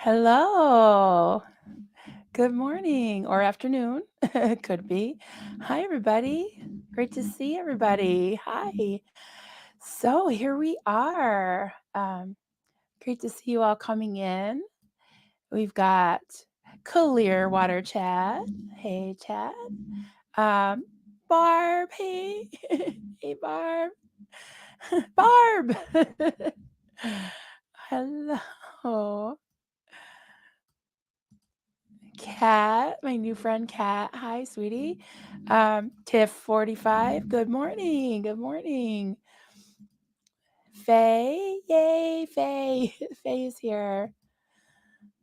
Hello. Good morning or afternoon. Could be. Hi, everybody. Great to see everybody. Hi. So here we are. Great to see you all coming in. We've got Clear Water Chat. Hey, Chad. Um, Barb. Hey. Hey, Barb. Barb. Hello. Kat, my new friend Kat. Hi, sweetie. Tiff 45. Good morning. Good morning. Faye. Yay, Faye. Faye is here.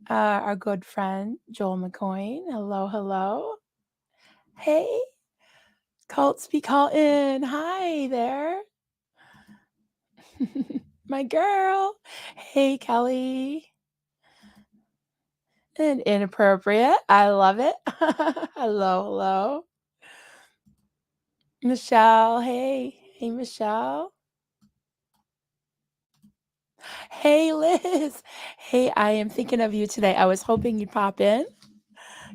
Our good friend Joel McCoyne. Hello, hello. Hey. Cult speak call in. Hi there. My girl. Hey, Kelly. And inappropriate. I love it. Hello, hello. Michelle. Hey. Hey, Michelle. Hey, Liz. Hey, I am thinking of you today. I was hoping you'd pop in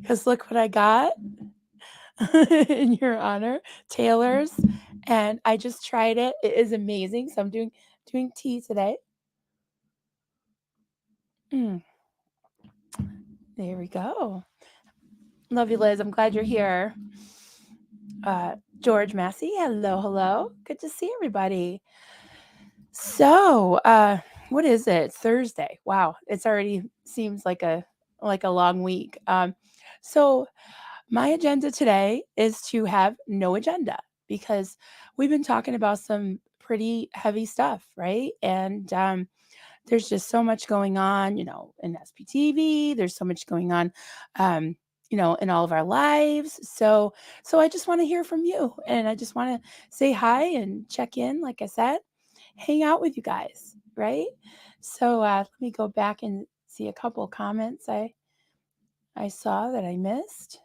because look what I got in your honor, Taylor's. And I just tried it. It is amazing. So I'm doing tea today. Mm, there we go. Love you, Liz. I'm glad you're here. George Massey. Hello, hello. Good to see everybody. So, what is it? It's Thursday. Wow, it's already seems like a long week. So my agenda today is to have no agenda because we've been talking about some pretty heavy stuff, right? And there's just so much going on, in SPTV. There's so much going on, um, in all of our lives. So I just want to hear from you, and I just want to say hi and check in. Like I said, hang out with you guys, right? So let me go back and see a couple comments I saw that I missed.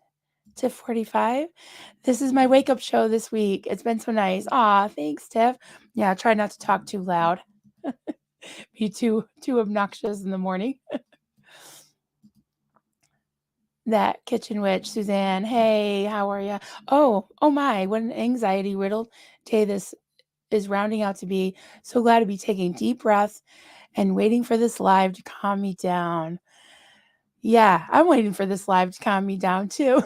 Tiff 45. This is my wake up show this week. It's been so nice. Aw, thanks, Tiff. Yeah, try not to talk too loud. Be too obnoxious in the morning. That kitchen witch, Suzanne. Hey, how are you? Oh my, what an anxiety riddled day this is rounding out to be. So glad to be taking deep breaths and waiting for this live to calm me down. Yeah, I'm waiting for this live to calm me down too.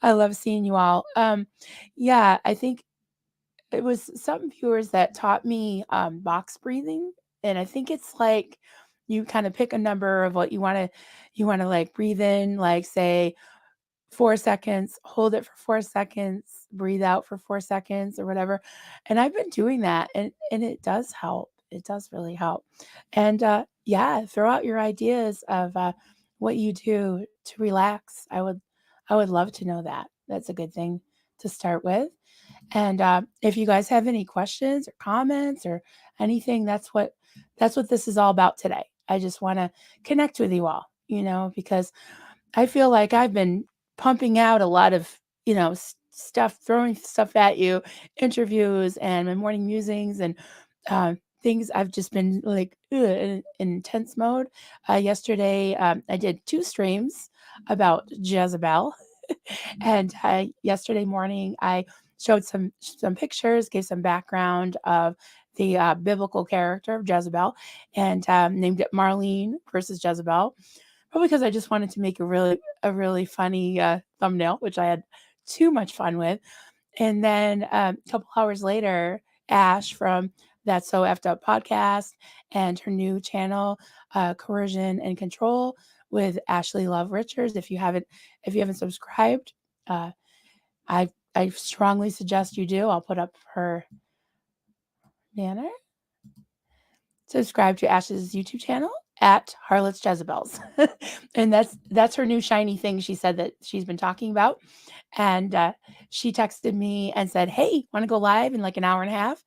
I love seeing you all. Yeah, I think it was some viewers that taught me box breathing, and I think it's like you kind of pick a number of what you want to like breathe in, like say 4 seconds, hold it for 4 seconds, breathe out for 4 seconds or whatever. And I've been doing that, and it does help. It does really help. And yeah, throw out your ideas of what you do to relax. I would love to know that. That's a good thing to start with. And if you guys have any questions or comments or anything, that's what this is all about today. I just want to connect with you all, because I feel like I've been pumping out a lot of, stuff, throwing stuff at you, interviews and my morning musings and things. I've just been like in intense mode. Yesterday, I did 2 streams about Jezebel. And yesterday morning, I showed some pictures, gave some background of the biblical character of Jezebel, and named it Marlene versus Jezebel. Probably because I just wanted to make a really funny thumbnail, which I had too much fun with. And then a couple hours later, Ash from That's So Effed Up podcast and her new channel, Coercion and Control with Ashley Love Richards. If you haven't subscribed, uh, I strongly suggest you do. I'll put up her banner. Subscribe to Ash's YouTube channel at Harlots Jezebels. And that's her new shiny thing she said that she's been talking about. And she texted me and said, hey, want to go live in like an hour and a half?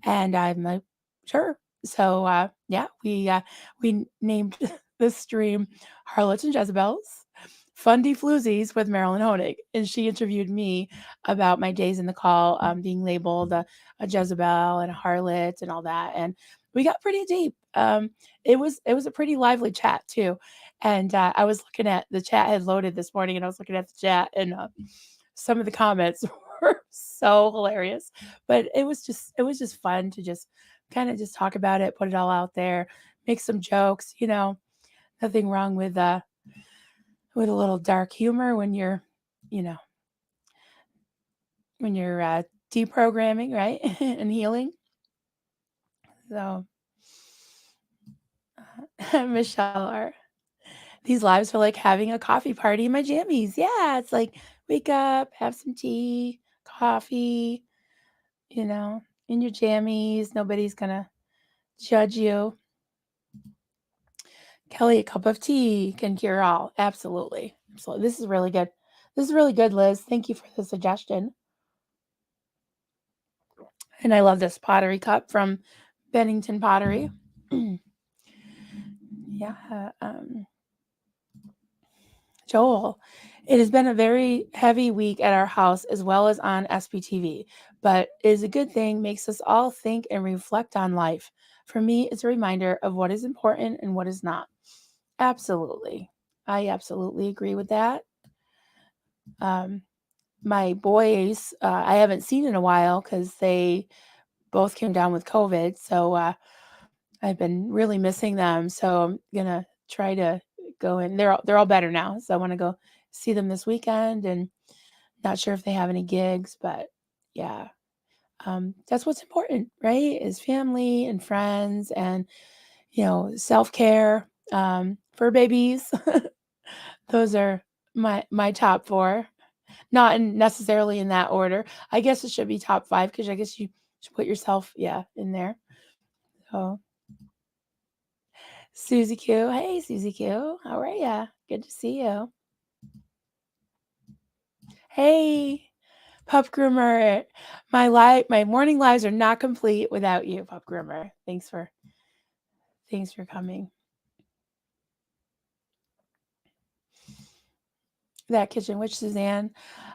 And I'm like, sure. So yeah, we named this stream Harlots and Jezebels. Fundy Floozies with Marilyn Honig. And she interviewed me about my days in the call, being labeled a Jezebel and a harlot and all that. And we got pretty deep. it was a pretty lively chat too. And I was looking at the chat had loaded this morning, and I was looking at the chat, and some of the comments were so hilarious. But it was just fun to just kind of just talk about it, put it all out there, make some jokes. Nothing wrong with a little dark humor when you know when you're deprogramming, right? And healing. So Michelle, these lives are like having a coffee party in my jammies. Yeah, it's like wake up, have some tea, coffee, you know, in your jammies. Nobody's gonna judge you. Kelly, a cup of tea can cure all. Absolutely. Absolutely. This is really good. This is really good, Liz. Thank you for the suggestion. And I love this pottery cup from Bennington Pottery. Yeah. Joel, it has been a very heavy week at our house as well as on SPTV, but it is a good thing, makes us all think and reflect on life. For me, it's a reminder of what is important and what is not. Absolutely. I absolutely agree with that. Um, my boys, I haven't seen in a while because they both came down with COVID. So I've been really missing them. So I'm gonna try to go in. They're all better now. So I want to go see them this weekend, and not sure if they have any gigs, but yeah. That's what's important, right? Is family and friends and self-care. Fur babies. Those are my top four. Not necessarily in that order. I guess it should be top five because I guess you should put yourself, yeah, in there. So Susie Q. Hey, Susie Q. How are ya? Good to see you. Hey, Pup Groomer. My morning lives are not complete without you, Pup Groomer. Thanks for coming. That kitchen witch, Suzanne.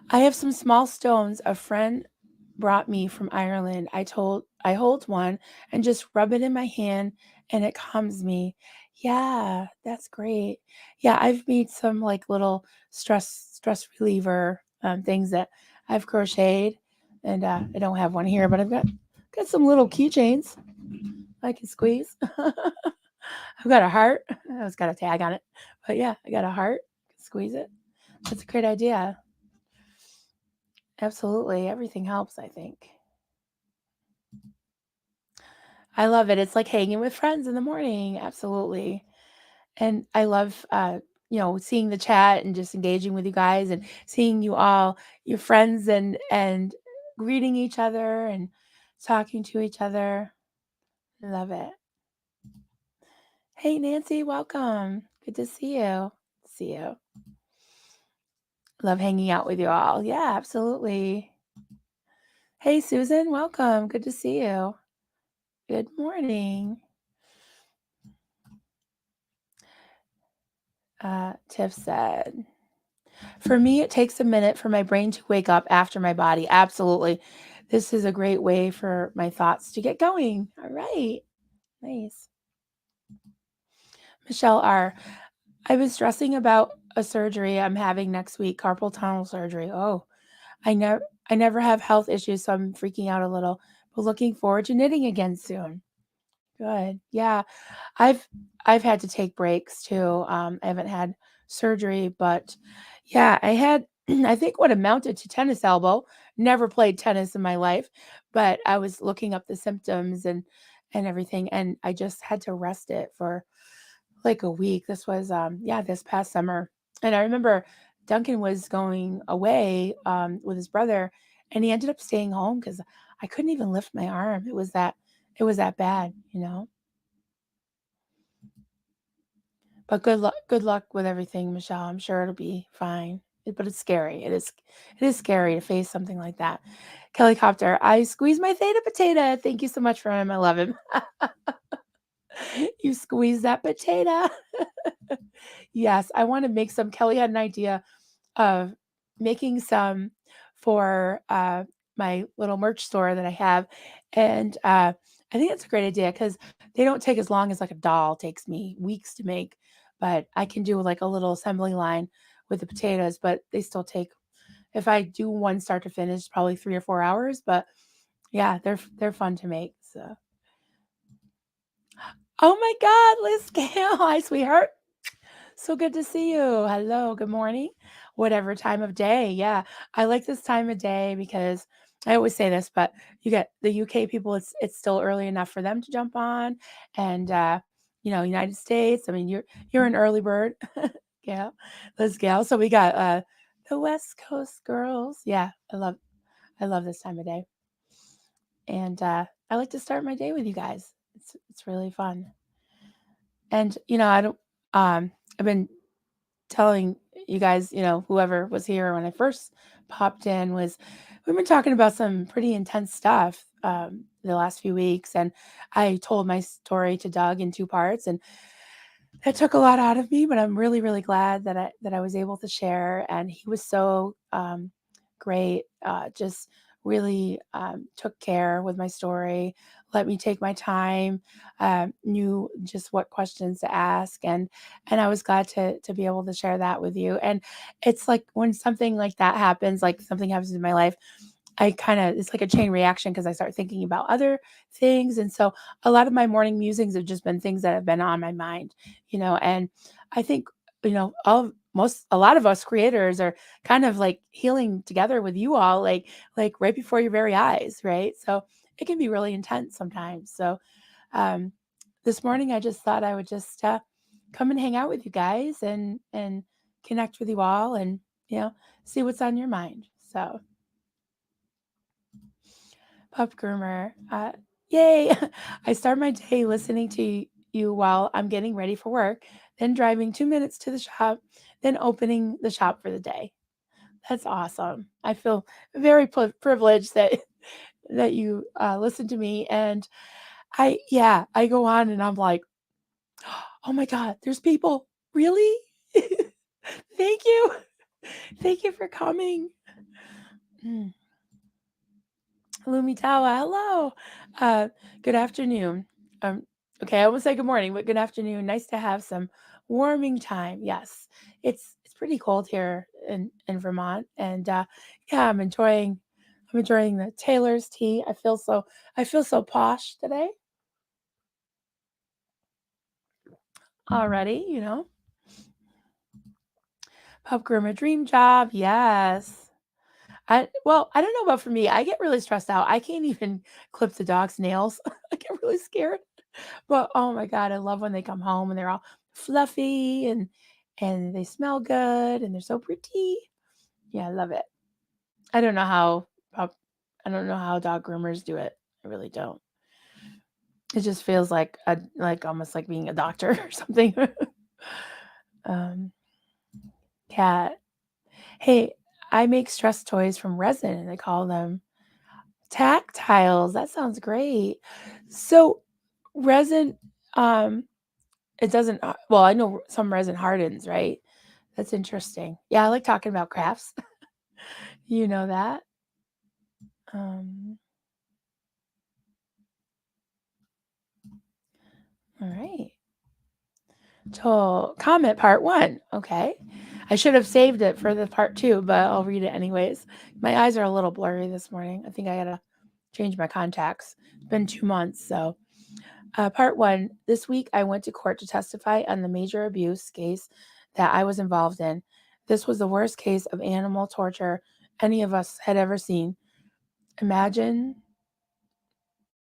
I have some small stones a friend brought me from Ireland. I hold one and just rub it in my hand, and it calms me. Yeah, that's great. Yeah, I've made some like little stress reliever things that I've crocheted, and I don't have one here, but I've got some little keychains I can squeeze. I've got a heart. I was got a tag on it, but yeah, I got a heart. Squeeze it. That's a great idea. Absolutely. Everything helps, I think. I love it. It's like hanging with friends in the morning. Absolutely. And I love seeing the chat and just engaging with you guys and seeing you all, your friends and greeting each other and talking to each other. I love it. Hey Nancy, welcome. Good to see you. See you. Love hanging out with you all. Yeah, absolutely. Hey Susan, welcome. Good to see you. Good morning. Tiff said, for me, it takes a minute for my brain to wake up after my body. Absolutely. This is a great way for my thoughts to get going. All right. Nice. Michelle R. I've been stressing about a surgery I'm having next week, carpal tunnel surgery. Oh, I never I never have health issues, so I'm freaking out a little, but looking forward to knitting again soon. Good. Yeah. I've I've had to take breaks too. I haven't had surgery, but yeah, I had I think what amounted to tennis elbow. Never played tennis in my life, but I was looking up the symptoms and everything, and I just had to rest it for like a week. This was this past summer. And I remember Duncan was going away with his brother, and he ended up staying home because I couldn't even lift my arm. It was that bad. But good luck with everything, Michelle. I'm sure it'll be fine. But it's scary. It is scary to face something like that. Kelly Copter, I squeeze my theta potato. Thank you so much for him. I love him. You squeeze that potato. Yes, I want to make some. Kelly had an idea of making some for my little merch store that I have. And I think that's a great idea because they don't take as long as like a doll takes me weeks to make, but I can do like a little assembly line with the potatoes, but they still take, if I do one start to finish, probably 3 or 4 hours. But yeah, they're fun to make. So, oh my God, Liz Gale, hi, sweetheart. So good to see you. Hello, good morning, whatever time of day. Yeah, I like this time of day because I always say this, but you get the UK people, it's still early enough for them to jump on. And United States, I mean, you're an early bird. Yeah, Liz Gale. So we got the West Coast girls. Yeah, I love this time of day. And I like to start my day with you guys. It's really fun. And I don't I've been telling you guys, whoever was here when I first popped in, was we've been talking about some pretty intense stuff the last few weeks. And I told my story to Doug in 2 parts, and that took a lot out of me, but I'm really, really glad that I was able to share. And he was so great. Just really took care with my story, let me take my time, knew just what questions to ask, and I was glad to be able to share that with you. And it's like when something like that happens, like something happens in my life, it's like a chain reaction because I start thinking about other things. And so a lot of my morning musings have just been things that have been on my mind, and I think, a lot of us creators are kind of like healing together with you all, like right before your very eyes, right? So it can be really intense sometimes. So um, this morning I just thought I would just come and hang out with you guys and connect with you all, and see what's on your mind. So Pup groomer. Yay! I start my day listening to you while I'm getting ready for work, then driving 2 minutes to the shop, then opening the shop for the day. That's awesome. I feel very privileged that you listen to me. And I go on and I'm like, oh my God, there's people. Really? Thank you. Thank you for coming. Mm. Lumitawa, hello. Uh, Good afternoon. Um, okay, I won't say good morning, but good afternoon. Nice to have some warming time. Yes, it's pretty cold here in Vermont, and yeah, I'm enjoying the Taylor's tea. I feel so posh today already. Pub groomer dream job. Yes. I don't know about for me. I get really stressed out. I can't even clip the dog's nails. I get really scared. But, oh my god, I love when they come home and they're all fluffy and they smell good and they're so pretty. Yeah, I love it. I don't know how pup I don't know how dog groomers do it. I really don't. It just feels like almost like being a doctor or something. Um, Cat. Hey, I make stress toys from resin and I call them tactiles. That sounds great. So resin, um, it doesn't, well, I know some resin hardens, right? That's interesting. Yeah, I like talking about crafts. You know that. Um, all right. So, comment part one. Okay. I should have saved it for the part two, but I'll read it anyways. My eyes are a little blurry this morning. I think I gotta change my contacts. It's been 2 months. So, part one. This week, I went to court to testify on the major abuse case that I was involved in. This was the worst case of animal torture any of us had ever seen. Imagine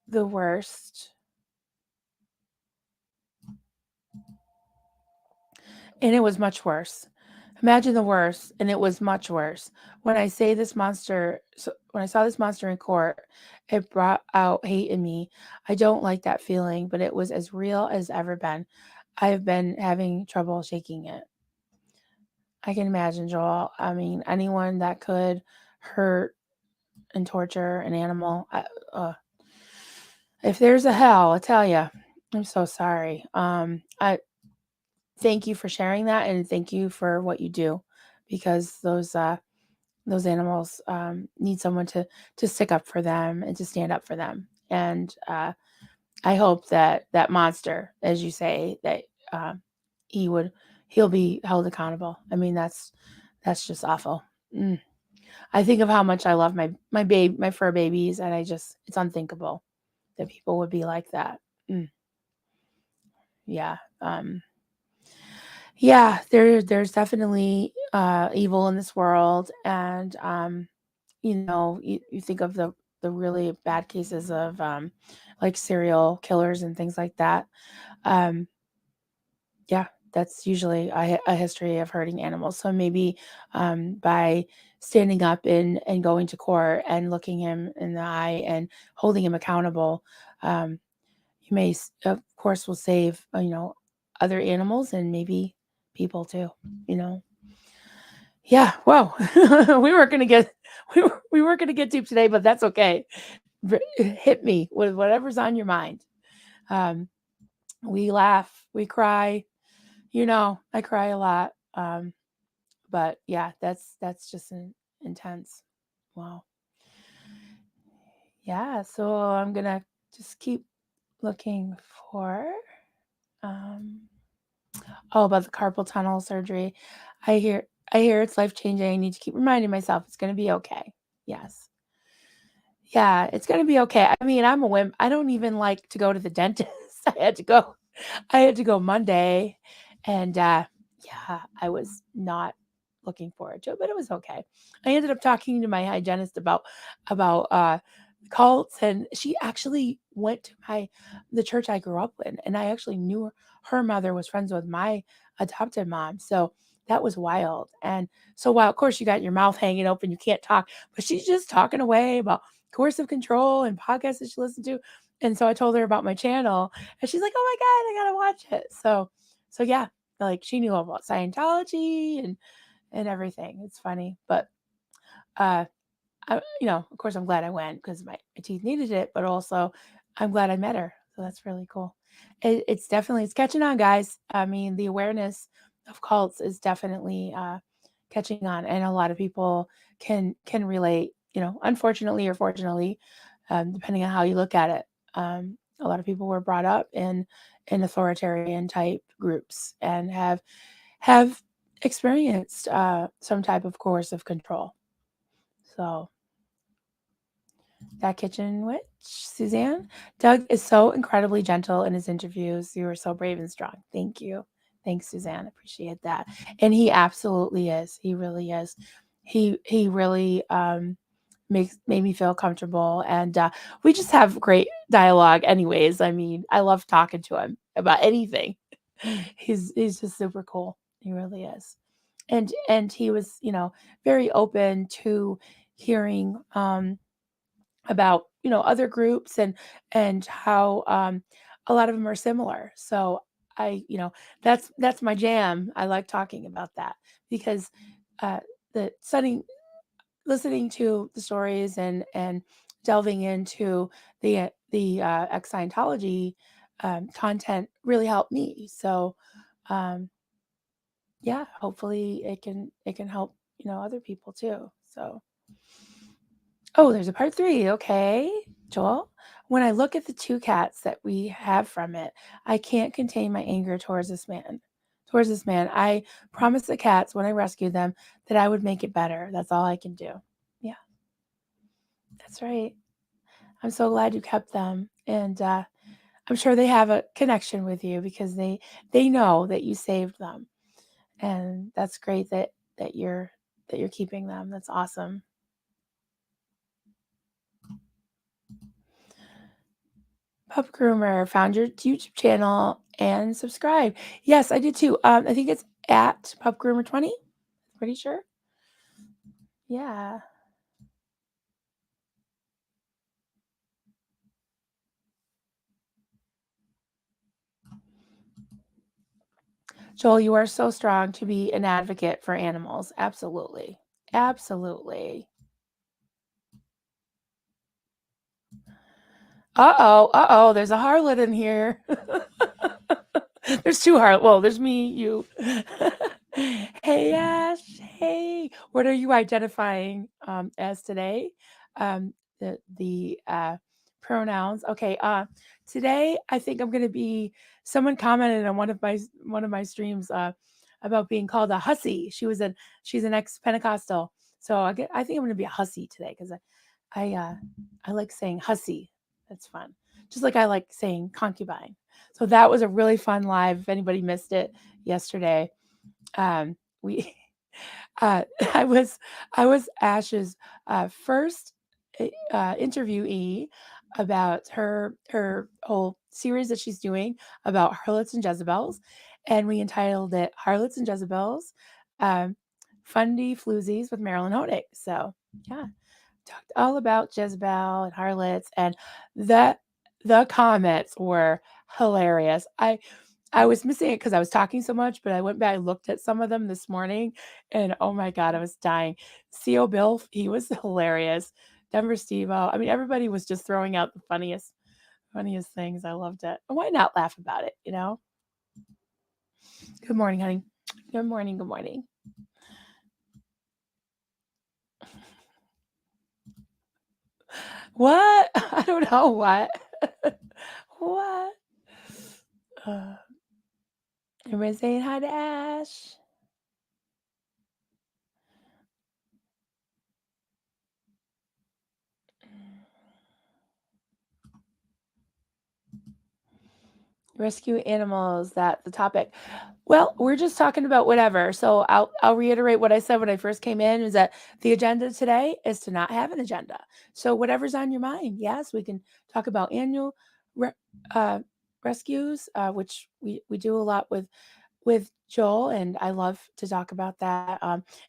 the worst. And it was much worse. Imagine the worst, and it was much worse. When I saw this monster in court, it brought out hate in me. I don't like that feeling, but it was as real as ever been. I have been having trouble shaking it. I can imagine, Joel. I mean, anyone that could hurt and torture an animal. If there's a hell, I tell you, I'm so sorry. I thank you for sharing that, and thank you for what you do, because those animals need someone to stick up for them and to stand up for them. And I hope that that monster, as you say, that um, he would he'll be held accountable. I mean, that's just awful. Mm. I think of how much I love my fur babies, and I just it's unthinkable that people would be like that. Mm. Yeah. Yeah, there's definitely evil in this world, and you think of the really bad cases of like serial killers and things like that. Um, yeah, that's usually a history of hurting animals. So maybe by standing up and going to court and looking him in the eye and holding him accountable, um, you may, of course, will save other animals and maybe people too. You know. Yeah. Whoa. we weren't gonna get we weren't gonna get deep today, but that's okay. Hit me with whatever's on your mind. Um, we laugh, we cry. I cry a lot. But yeah, that's just intense. Wow. Yeah. So I'm gonna just keep looking for. Um, oh, about the carpal tunnel surgery. I hear I hear it's life changing. I need to keep reminding myself it's gonna be okay. Yes. Yeah, it's gonna be okay. I mean, I'm a wimp. I don't even like to go to the dentist. I had to go Monday, and yeah, I was not looking forward to it, but it was okay. I ended up talking to my hygienist about cults, and she actually went to my the church I grew up in, and I actually knew her mother was friends with my adopted mom. So that was wild. And so while of course you got your mouth hanging open, you can't talk, but she's just talking away about coercive control and podcasts that she listened to. And so I told her about my channel, and she's like, "Oh my god, I gotta watch it." So yeah, like she knew about Scientology and everything. It's funny, but uh, of course, I'm glad I went because my teeth needed it, but also I'm glad I met her. So that's really cool. It's catching on, guys. I mean, the awareness of cults is definitely catching on, and a lot of people can relate. Unfortunately or fortunately, depending on how you look at it. A lot of people were brought up in authoritarian type groups and have experienced some type of coercive control. So that kitchen witch, Suzanne. Doug is so incredibly gentle in his interviews. You are so brave and strong. Thank you. Thanks, Suzanne. Appreciate that. And he absolutely is. He really is. He really made me feel comfortable, and we just have great dialogue. Anyways, I mean, I love talking to him about anything. He's just super cool. He really is. And he was very open to hearing about other groups and how a lot of them are similar. So that's my jam. I like talking about that because uh the studying listening to the stories and delving into the ex Scientology content really helped me. So um yeah, hopefully it can help other people too. So oh, there's a part 3, okay, Joel. When I look at the 2 cats that we have from it, I can't contain my anger towards this man. I promised the cats when I rescued them that I would make it better. That's all I can do. Yeah, that's right. I'm so glad you kept them, and, I'm sure they have a connection with you because they know that you saved them, and that's great that you're keeping them. That's awesome. Pup Groomer found your YouTube channel and subscribe. Yes, I did too. I think it's at Pup Groomer 20. Pretty sure. Yeah. Joel, you are so strong to be an advocate for animals. Absolutely. Absolutely. Uh-oh. Uh-oh. There's a harlot in here. There's 2 harlots. Well, there's me, you. Hey, Ash. Hey. What are you identifying as today? Um, the pronouns. Okay. Today I think I'm gonna be. Someone commented on one of my streams about being called a hussy. She's an ex Pentecostal, so I think I'm gonna be a hussy today because I like saying hussy. That's fun. Just like I like saying concubine. So that was a really fun live. If anybody missed it yesterday, we uh, I was I was Ash's first interviewee about her whole series that she's doing about harlots and Jezebels, and we entitled it "Harlots and Jezebels, um, Fundy Floozies with Marilyn Honig." So yeah, talked all about Jezebel and harlots, and the the comments were hilarious. I was missing it because I was talking so much, but I went back and looked at some of them this morning, and oh my god, I was dying. Co Bill, he was hilarious. Denver Steve-O. I mean, everybody was just throwing out the funniest things. I loved it. And why not laugh about it, you know? Good morning, honey. Good morning. Good morning. What? I don't know what. What? Uh, Everybody saying hi to Ash. Rescue animals, that the topic. Well, we're just talking about whatever. So I'll reiterate what I said when I first came in is that the agenda today is to not have an agenda. So whatever's on your mind. Yes, we can talk about annual re- uh, rescues, which we do a lot with Joel, and I love to talk about that.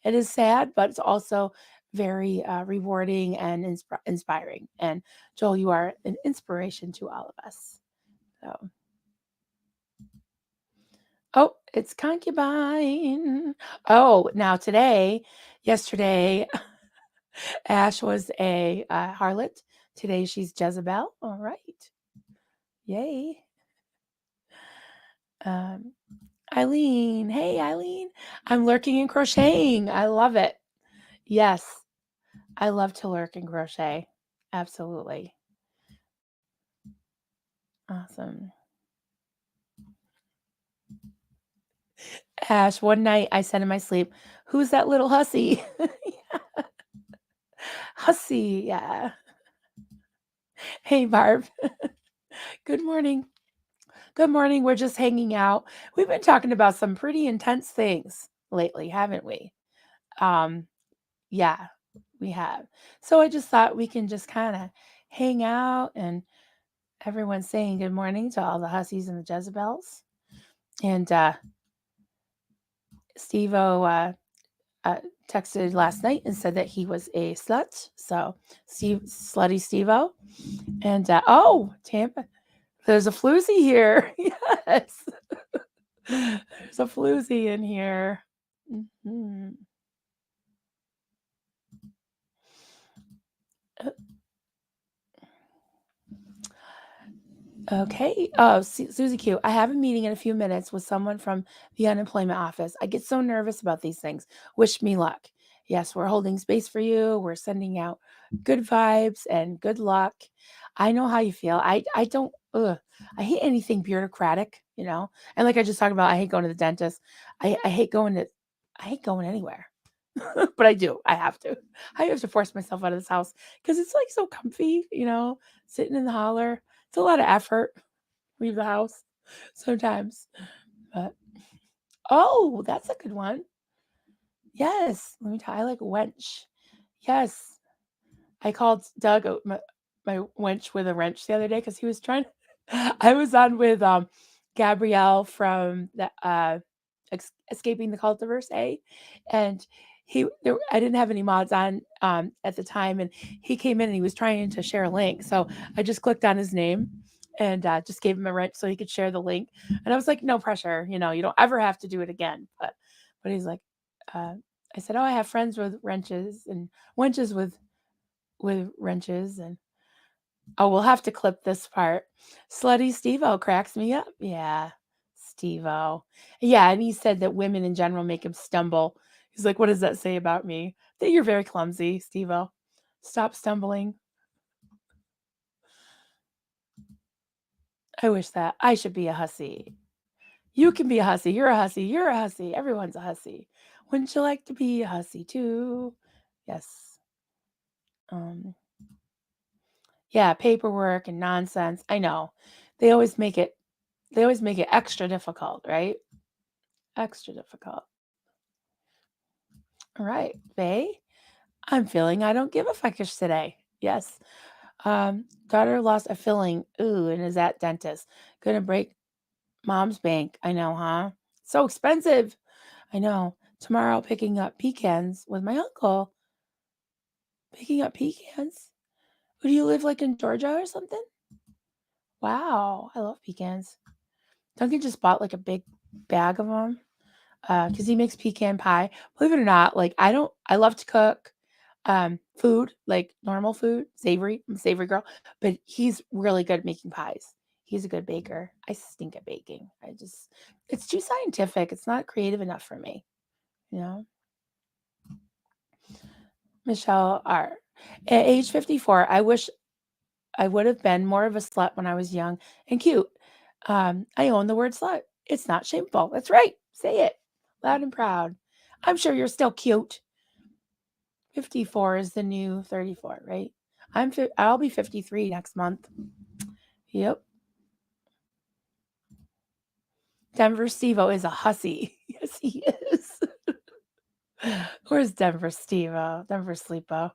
It is sad, but it's also very rewarding and inspiring. And Joel, you are an inspiration to all of us. So. Oh, it's concubine. Oh, now yesterday, Ash was a harlot. Today she's Jezebel. All right. Yay. Um, Eileen. Hey, Eileen. I'm lurking and crocheting. I love it. Yes, I love to lurk and crochet. Absolutely. Awesome. Ash, one night I said in my sleep, "Who's that little hussy?" Hussy. Yeah. Hey, Barb. Good morning. Good morning. We're just hanging out. We've been talking about some pretty intense things lately, haven't we? Um, yeah, we have. So I just thought we can just kind of hang out and everyone's saying good morning to all the hussies and the Jezebels. And Steve O uh, texted last night and said that he was a slut. So slutty Steve O. And oh, Tampa, there's a floozy here. Yes. There's a floozy in here. Mhm. Okay. Oh, Susie Q. I have a meeting in a few minutes with someone from the unemployment office. I get so nervous about these things. Wish me luck. Yes, we're holding space for you. We're sending out good vibes and good luck. I know how you feel. I don't I hate anything bureaucratic, you know. And like I just talked about, I hate going to the dentist. I hate going anywhere. But I do. I have to. I have to force myself out of this house because it's like so comfy, you know, sitting in the holler. It's a lot of effort. Leave the house sometimes. But oh, that's a good one. Yes. Let me tell I like wench. Yes. I called Doug my wench with a wrench the other day because he was trying I was on with Gabrielle from the Escaping the Cultiverse A, and I didn't have any mods on at the time, and he came in and he was trying to share a link, so I just clicked on his name and just gave him a wrench so he could share the link, and I was like, no pressure, you don't ever have to do it again, but he's like, uh, I said, oh, I have friends with wrenches and wenches with wrenches and oh, we'll have to clip this part. Slutty Steve-O cracks me up. Yeah, Steve-O. Yeah, and he said that women in general make him stumble. He's like, what does that say about me? That you're very clumsy, Steve-O. Stop stumbling. I wish that I should be a hussy. You can be a hussy. You're a hussy. You're a hussy. Everyone's a hussy. Wouldn't you like to be a hussy too? Yes. Um, yeah, paperwork and nonsense. I know. They always make it they always make it extra difficult, right? Extra difficult. All right, Faye. I'm feeling I don't give a fuckish today. Yes. Daughter lost a filling. Ooh, and is at dentist. Gonna break mom's bank. I know, huh? So expensive. I know. Tomorrow picking up pecans with my uncle. Picking up pecans? Who do you live like in Georgia or something? Wow, I love pecans. Duncan just bought like a big bag of them because he makes pecan pie. Believe it or not, like I love to cook food, like normal food, savory. I'm a savory girl, but he's really good at making pies. He's a good baker. I stink at baking. It's too scientific. It's not creative enough for me, you know? Michelle R. At age 54, I wish I would have been more of a slut when I was young and cute. I own the word slut. It's not shameful. That's right. Say it loud and proud. I'm sure you're still cute. 54 is the new 34, right? I'll be 53 next month. Yep. Denver Stevo is a hussy. Yes, he is. Where's Denver Stevo? Denver Sleepo.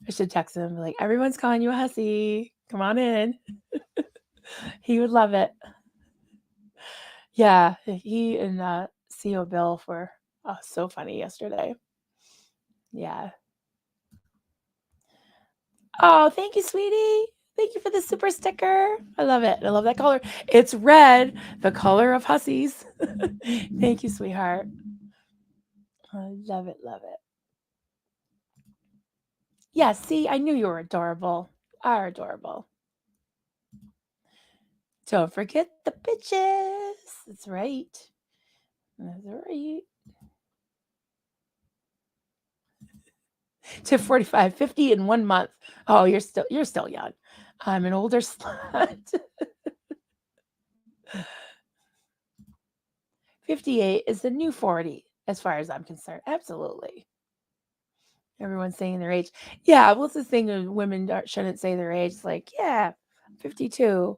I should text him and be like, everyone's calling you a hussy. Come on in. He would love it. Yeah, he and CO Bill were so funny yesterday. Yeah. Oh, thank you, sweetie. Thank you for the super sticker. I love it. I love that color. It's red, the color of hussies. Thank you, sweetheart. I love it. Love it. Yeah, see, I knew you were adorable. You are adorable. Don't forget the bitches. That's right. That's right. To 45, 50 in 1 month. Oh, you're still young. I'm an older slut. 58 is the new 40 as far as I'm concerned. Absolutely. Everyone's saying their age. Yeah, what's the thing of women shouldn't say their age? It's like, yeah, 52.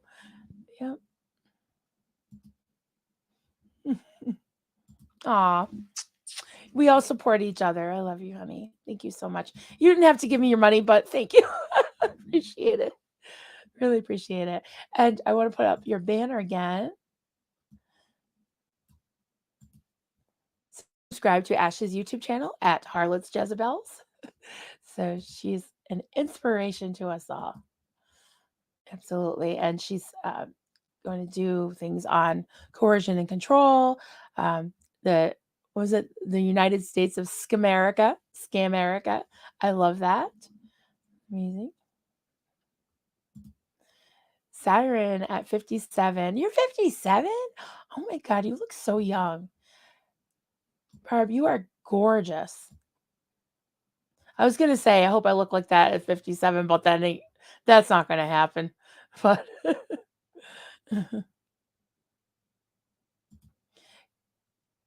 Yep. Aw, we all support each other. I love you, honey. Thank you so much. You didn't have to give me your money, but thank you. Appreciate it. Really appreciate it. And I want to put up your banner again. Subscribe to Ash's YouTube channel at Harlots Jezebels. So she's an inspiration to us all. Absolutely. And she's going to do things on coercion and control. The what was it? The United States of Scamerica. Scamerica. I love that. Amazing. Siren at 57. You're 57? Oh my God, you look so young. Barb, you are gorgeous. I was gonna say, I hope I look like that at 57, but then that's not gonna happen. But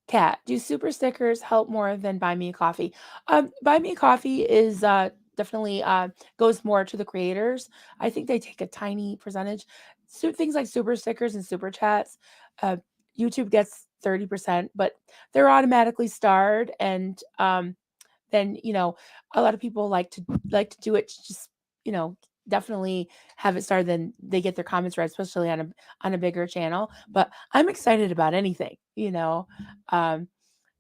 Cat, do super stickers help more than buy me a coffee? Buy me a coffee is definitely goes more to the creators. I think they take a tiny percentage. So things like super stickers and super chats, uh, YouTube gets 30%, but they're automatically starred, and then a lot of people like to do it to just you know definitely have it started, then they get their comments read, especially on a bigger channel. But I'm excited about anything. um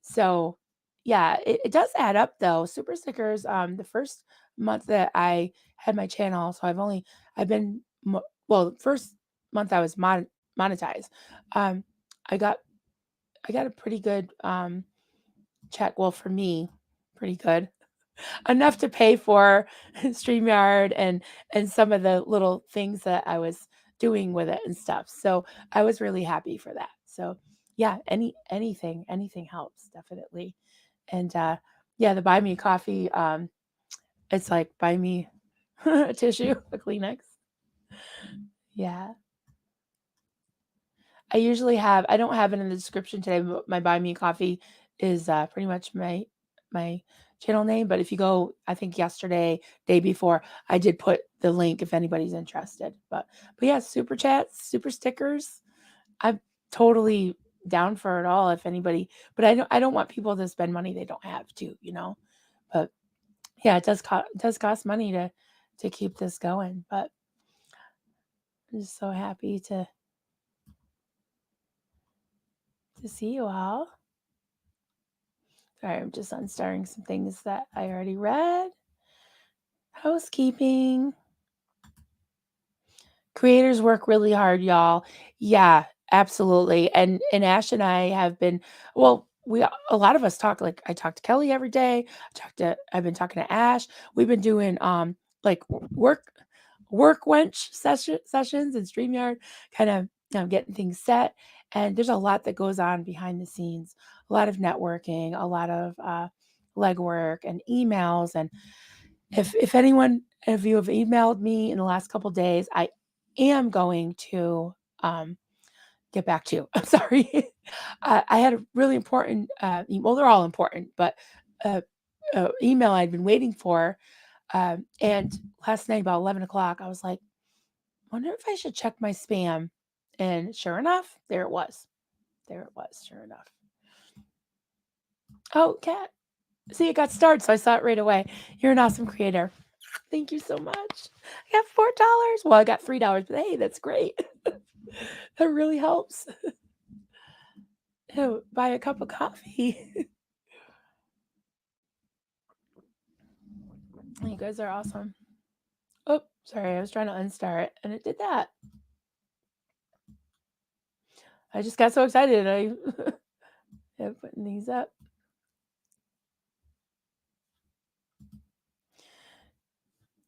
so yeah, it does add up though. Super stickers, the first month that I had my channel, so I've been well, the first month I was monetized. um i got I got a pretty good check. Well, for me, pretty good. Enough to pay for StreamYard and some of the little things that I was doing with it and stuff. So I was really happy for that. So yeah, anything helps, definitely. And yeah, the buy me a coffee, it's like buy me a tissue, a Kleenex. Yeah. I usually have I don't have it in the description today, but my Buy Me a Coffee is, pretty much my channel name, but if you go, I think yesterday, day before, I did put the link if anybody's interested, but yeah, super chats, super stickers, I'm totally down for it all if anybody but I don't want people to spend money they don't have too, but yeah, it does cost money to keep this going, but I'm just so happy to see you all. Sorry, I'm just unstarring some things that I already read. Housekeeping. Creators work really hard, y'all. Yeah, absolutely. And Ash and I have been well, we a lot of us talk like I talk to Kelly every day. I've been talking to Ash. We've been doing like work wench sessions and StreamYard, kind of getting things set. And there's a lot that goes on behind the scenes, a lot of networking, a lot of legwork and emails. And if anyone of you have emailed me in the last couple days, I am going to get back to you. I'm sorry. I had a really important, well, they're all important, but uh, email I'd been waiting for. And last night about 11 o'clock, I was like, wonder if I should check my spam. And sure enough, there it was. There it was, sure enough. Oh, cat. See, it got started, so I saw it right away. You're an awesome creator. Thank you so much. I got $4. Well, I got $3, but hey, that's great. That really helps. Buy a cup of coffee. You guys are awesome. Oh, sorry. I was trying to unstar it and it did that. I just got so excited. I'm putting these up.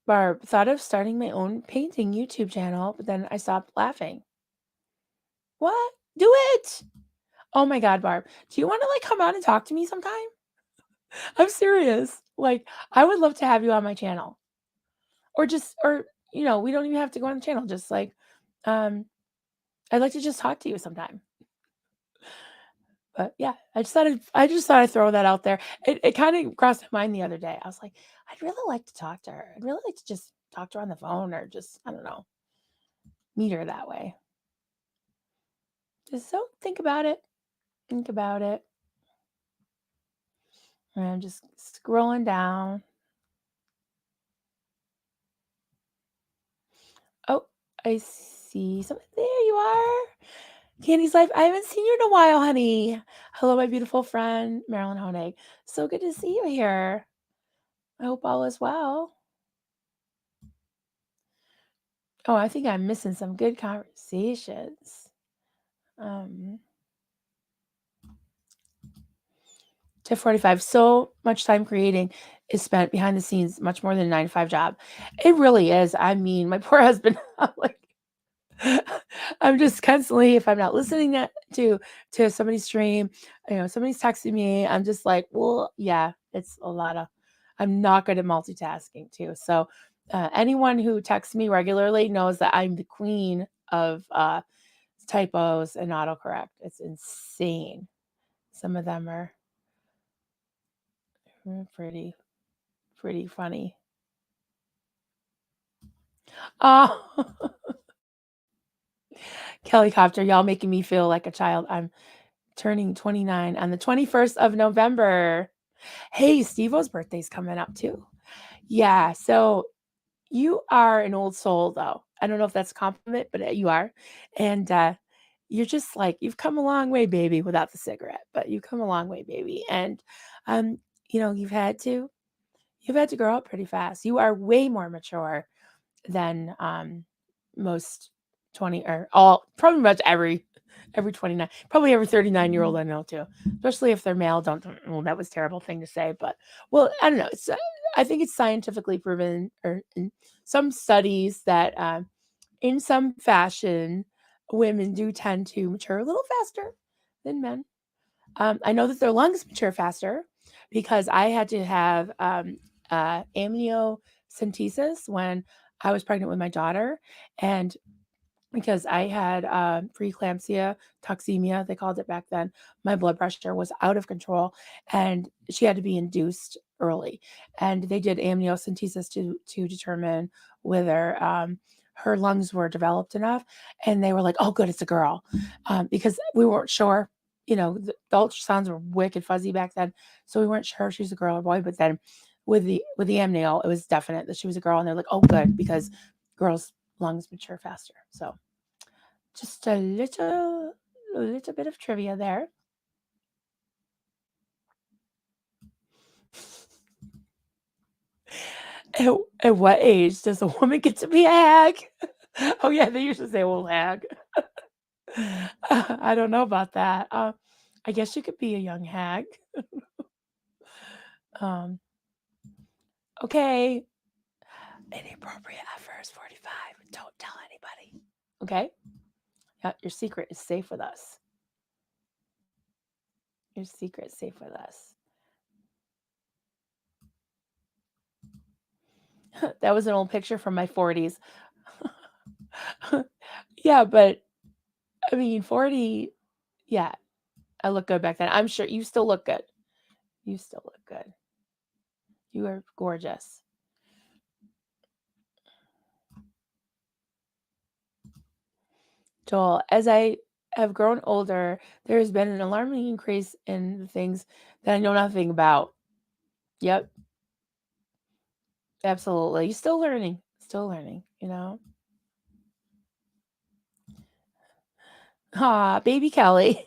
Barb, thought of starting my own painting YouTube channel, but then I stopped laughing. What? Do it. Oh my God, Barb. Do you want to like come on and talk to me sometime? I'm serious. Like, I would love to have you on my channel. Or we don't even have to go on the channel. Just like, um, I'd like to just talk to you sometime. But yeah, I just thought I'd throw that out there. It kind of crossed my mind the other day. I was like, I'd really like to talk to her. I'd really like to just talk to her on the phone or just, I don't know, meet her that way. Just so think about it. Think about it. And I'm just scrolling down. Oh, I see something. There you are. Candy's Life. I haven't seen you in a while, honey. Hello, my beautiful friend, Marilyn Honig. So good to see you here. I hope all is well. Oh, I think I'm missing some good conversations. Um, 10:45. So much time creating is spent behind the scenes, much more than a 9 to 5 job. It really is. I mean, my poor husband, I'm like, I'm just constantly, if I'm not listening to somebody's stream, somebody's texting me, I'm just like, well, yeah, it's a lot of, I'm not good at multitasking too. So anyone who texts me regularly knows that I'm the queen of typos and autocorrect. It's insane. Some of them are pretty funny. Oh, Kelly Copter, y'all making me feel like a child. I'm turning 29 on the 21st of November. Hey, Steve-O's birthday's coming up too. Yeah, so you are an old soul though. I don't know if that's a compliment, but you are. And you're just like, you've come a long way, baby, without the cigarette, but you've come a long way, baby. And um, you've had to grow up pretty fast. You are way more mature than most 20 or all probably much every 29, probably every 39-year-old I know too, especially if they're male. Don't well, that was a terrible thing to say, but well, I don't know. It's I think it's scientifically proven, or in some studies, that in some fashion, women do tend to mature a little faster than men. I know that their lungs mature faster because I had to have amniocentesis when I was pregnant with my daughter, and because I had preeclampsia, toxemia, they called it back then. My blood pressure was out of control, and she had to be induced early. And they did amniocentesis to determine whether her lungs were developed enough. And they were like, "Oh, good, it's a girl," because we weren't sure. The ultrasounds were wicked fuzzy back then, so we weren't sure if she was a girl or boy. But then with the amnio, it was definite that she was a girl, and they're like, "Oh, good," because girls' lungs mature faster. So just a little bit of trivia there. At what age does a woman get to be a hag? Oh yeah, they used to say old hag. I don't know about that. I guess you could be a young hag. Um, okay. Inappropriate at first 45. Don't tell anybody. Okay? Yeah, your secret is safe with us. Your secret is safe with us. That was an old picture from my 40s. Yeah, but I mean, 40, yeah, I look good back then. I'm sure you still look good. You still look good. You are gorgeous. Joel, as I have grown older, there has been an alarming increase in the things that I know nothing about. Yep, absolutely. You're still learning. Ah, baby Kelly.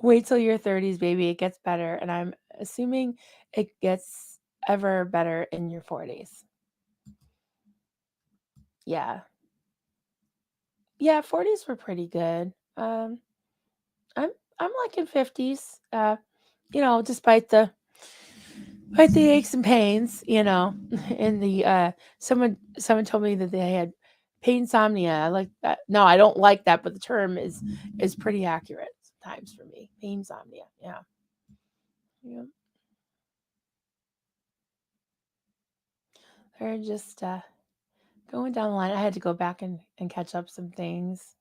Wait till your 30s, baby. It gets better. And I'm assuming it gets ever better in your 40s. Yeah. Yeah, 40s were pretty good. I'm I'm like in 50s. Despite the aches and pains. In the someone told me that they had pain insomnia. I like that. No, I don't like that, but the term is pretty accurate sometimes for me. Pain insomnia. Yeah. Yeah. They're just going down the line. I had to go back and catch up some things.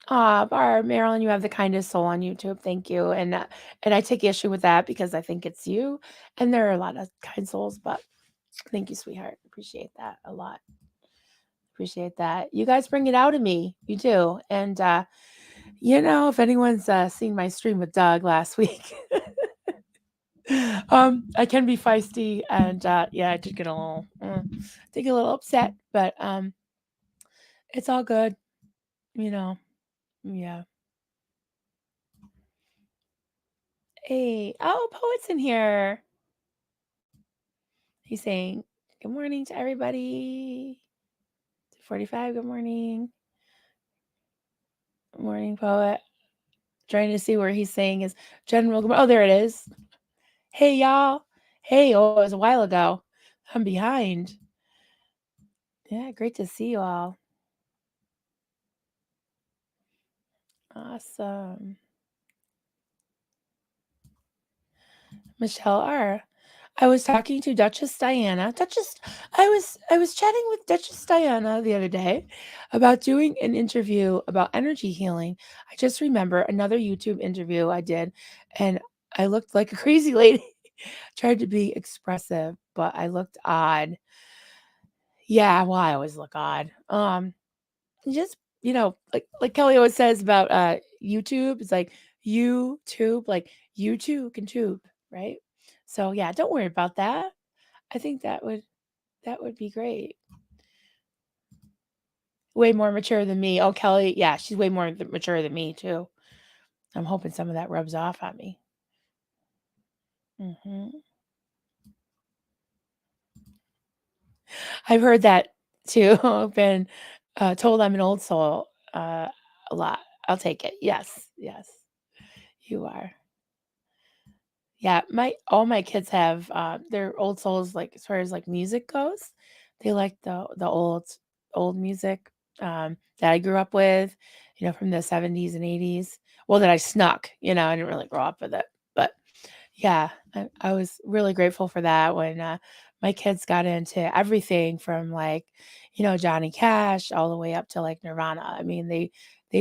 Barb, Marilyn, you have the kindest soul on YouTube. Thank you. And I take issue with that because I think it's you. And there are a lot of kind souls, but thank you, sweetheart. Appreciate that a lot. Appreciate that. You guys bring it out of me. You do. And if anyone's seen my stream with Doug last week, I can be feisty, and yeah, I did get a little upset, but it's all good. You know. Yeah. Hey, oh, Poet's in here. He's saying, "Good morning to everybody." 45, good morning. Good morning, Poet. Trying to see where he's saying his general. Oh, there it is. Hey, y'all. Hey, oh, it was a while ago. I'm behind. Yeah, great to see you all. Awesome. Michelle R. I was talking to Duchess Diana. I was chatting with Duchess Diana the other day about doing an interview about energy healing. I just remember another YouTube interview I did, and I looked like a crazy lady. Tried to be expressive, but I looked odd. Yeah, well, I always look odd. Just like Kelly always says about YouTube, it's like YouTube, like you too can tube, right? So yeah, don't worry about that. I think that would be great. Way more mature than me. Oh, Kelly, yeah, she's way more mature than me too. I'm hoping some of that rubs off on me. hmm I've heard that too. I've been told I'm an old soul a lot. I'll take it. Yes, yes, you are. Yeah, my all my kids have they're old souls like as far as like music goes. They like the old music that I grew up with, from the 70s and 80s. Well, that I snuck, I didn't really grow up with it. But yeah, I was really grateful for that when my kids got into everything from like, Johnny Cash all the way up to like Nirvana. I mean, they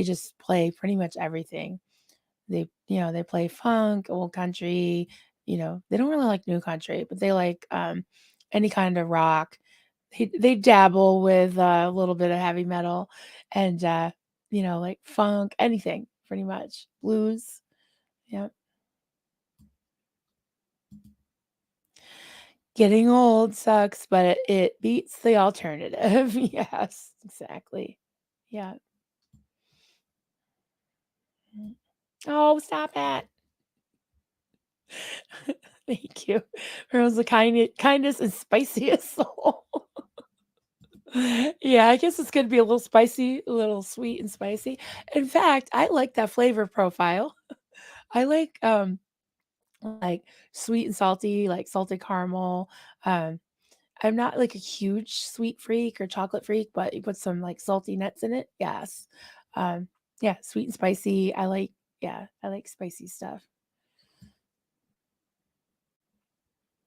just play pretty much everything. They play funk, old country, they don't really like new country, but they like any kind of rock. They dabble with a little bit of heavy metal and like funk, anything pretty much. Blues. Yeah. Getting old sucks, but it beats the alternative. Yes, exactly. Yeah. Mm. Oh, stop it. Thank you. Rose the kindness and spiciest soul. Yeah, I guess it's gonna be a little spicy, a little sweet and spicy. In fact, I like that flavor profile. I like sweet and salty, like salted caramel. Um, I'm not like a huge sweet freak or chocolate freak, but you put some like salty nuts in it. Yes. Um, yeah, sweet and spicy. I like spicy stuff.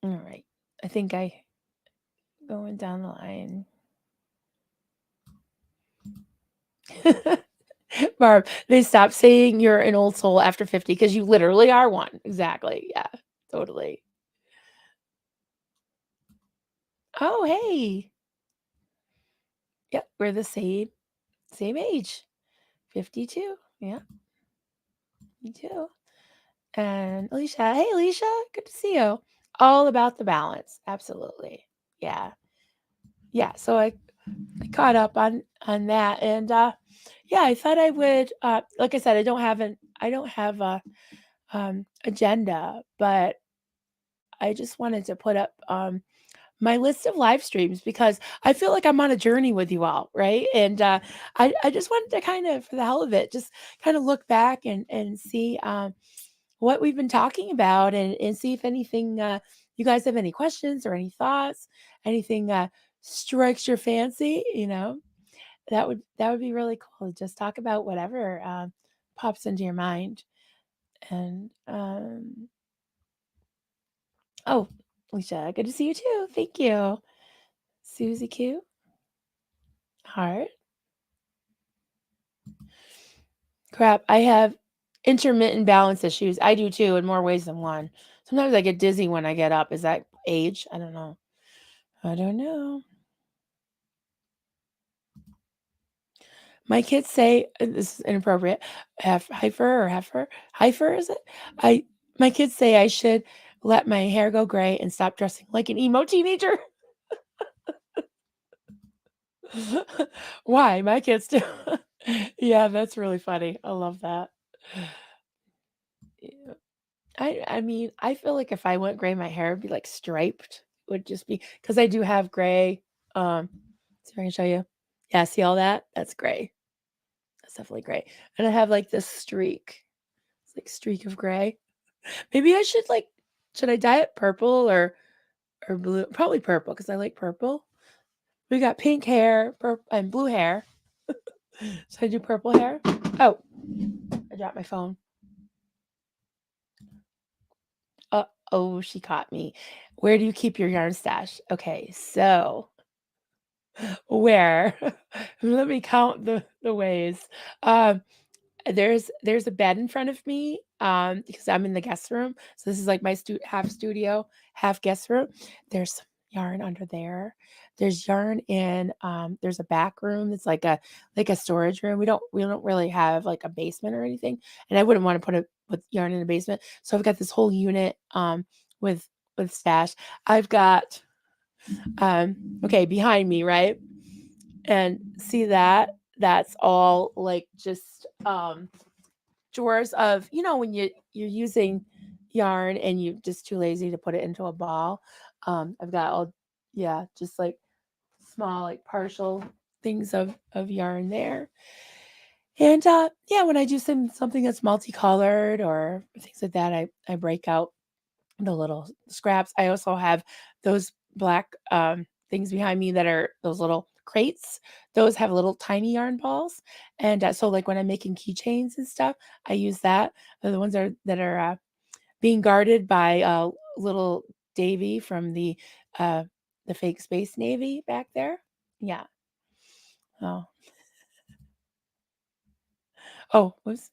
All right. I think I going down the line. Barb, they stop saying you're an old soul after 50 because you literally are one. Exactly. Yeah, totally. Oh, hey. Yep, we're the same age. 52. Yeah, me too. And Alicia, hey Alicia, good to see you. All about the balance. Absolutely. Yeah. Yeah. So I caught up on that and yeah, I thought I would like I said, I don't have a agenda, but I just wanted to put up my list of live streams because I feel like I'm on a journey with you all, right? And I just wanted to kind of, for the hell of it, just kind of look back and see what we've been talking about and see if anything, you guys have any questions or any thoughts, anything strikes your fancy, that would be really cool. Just talk about whatever pops into your mind. And oh, Alicia, good to see you too. Thank you. Susie Q, heart. Crap, I have intermittent balance issues. I do too, in more ways than one. Sometimes I get dizzy when I get up. Is that age? I don't know. I don't know. My kids say this is inappropriate. Heifer or heifer? Heifer is it? I My kids say I should let my hair go gray and stop dressing like an emo teenager. Why? My kids do. Yeah, that's really funny. I love that. Yeah. I mean, I feel like if I went gray, my hair would be like striped. Would just be because I do have gray. See if I can show you. Yeah, see all that? That's gray. That's definitely gray. And I have like this streak. It's like streak of gray. Maybe I should I dye it purple or blue? Probably purple because I like purple. We got pink hair, purple and blue hair. So I do purple hair. Oh, I dropped my phone. Oh, she caught me. Where do you keep your yarn stash? Okay, so where? Let me count the ways. Um, there's a bed in front of me because I'm in the guest room. So this is like my half studio, half guest room. There's some yarn under there. There's yarn in there's a back room that's like a storage room. We don't really have like a basement or anything. And I wouldn't want to put yarn in a basement. So I've got this whole unit with with stash. I've got okay, behind me, right? And see that? That's all like just drawers of when you're using yarn and you're just too lazy to put it into a ball. I've got all yeah, just like small like partial things of yarn there. And yeah, when I do something that's multicolored or things like that, I break out the little scraps. I also have those black things behind me that are those little crates. Those have little tiny yarn balls, and so like when I'm making keychains and stuff, I use that. They're the ones that are being guarded by little Davy from the fake Space Navy back there. Yeah. Oh, oh, whoops.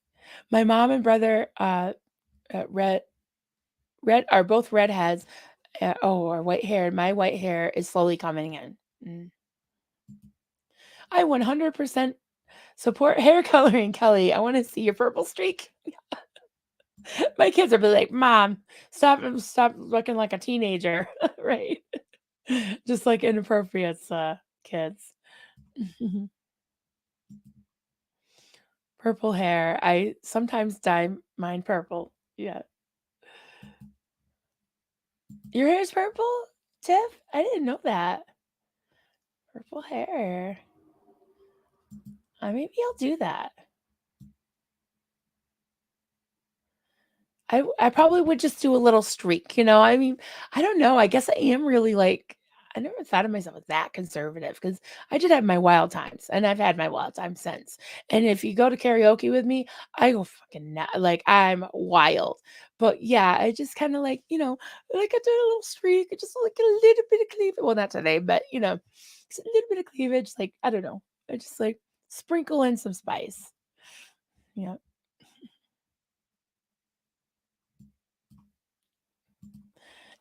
My mom and brother, red are both redheads. Oh, are white haired. My white hair is slowly coming in. Mm. I 100% support hair coloring, Kelly. I want to see your purple streak. My kids are be like, "Mom, stop looking like a teenager." Right? Just like inappropriate kids. Purple hair. I sometimes dye mine purple. Yeah. Your hair is purple, Tiff? I didn't know that. Purple hair. Maybe I'll do that. I probably would just do a little streak, you know? I mean, I don't know. I guess I am really like I never thought of myself as that conservative because I did have my wild times and I've had my wild times since. And if you go to karaoke with me, I go fucking like I'm wild. But yeah, I just kind of like, like I did a little streak, just like a little bit of cleavage. Well, not today, but just a little bit of cleavage. Like, I don't know. I just like sprinkle in some spice. Yeah.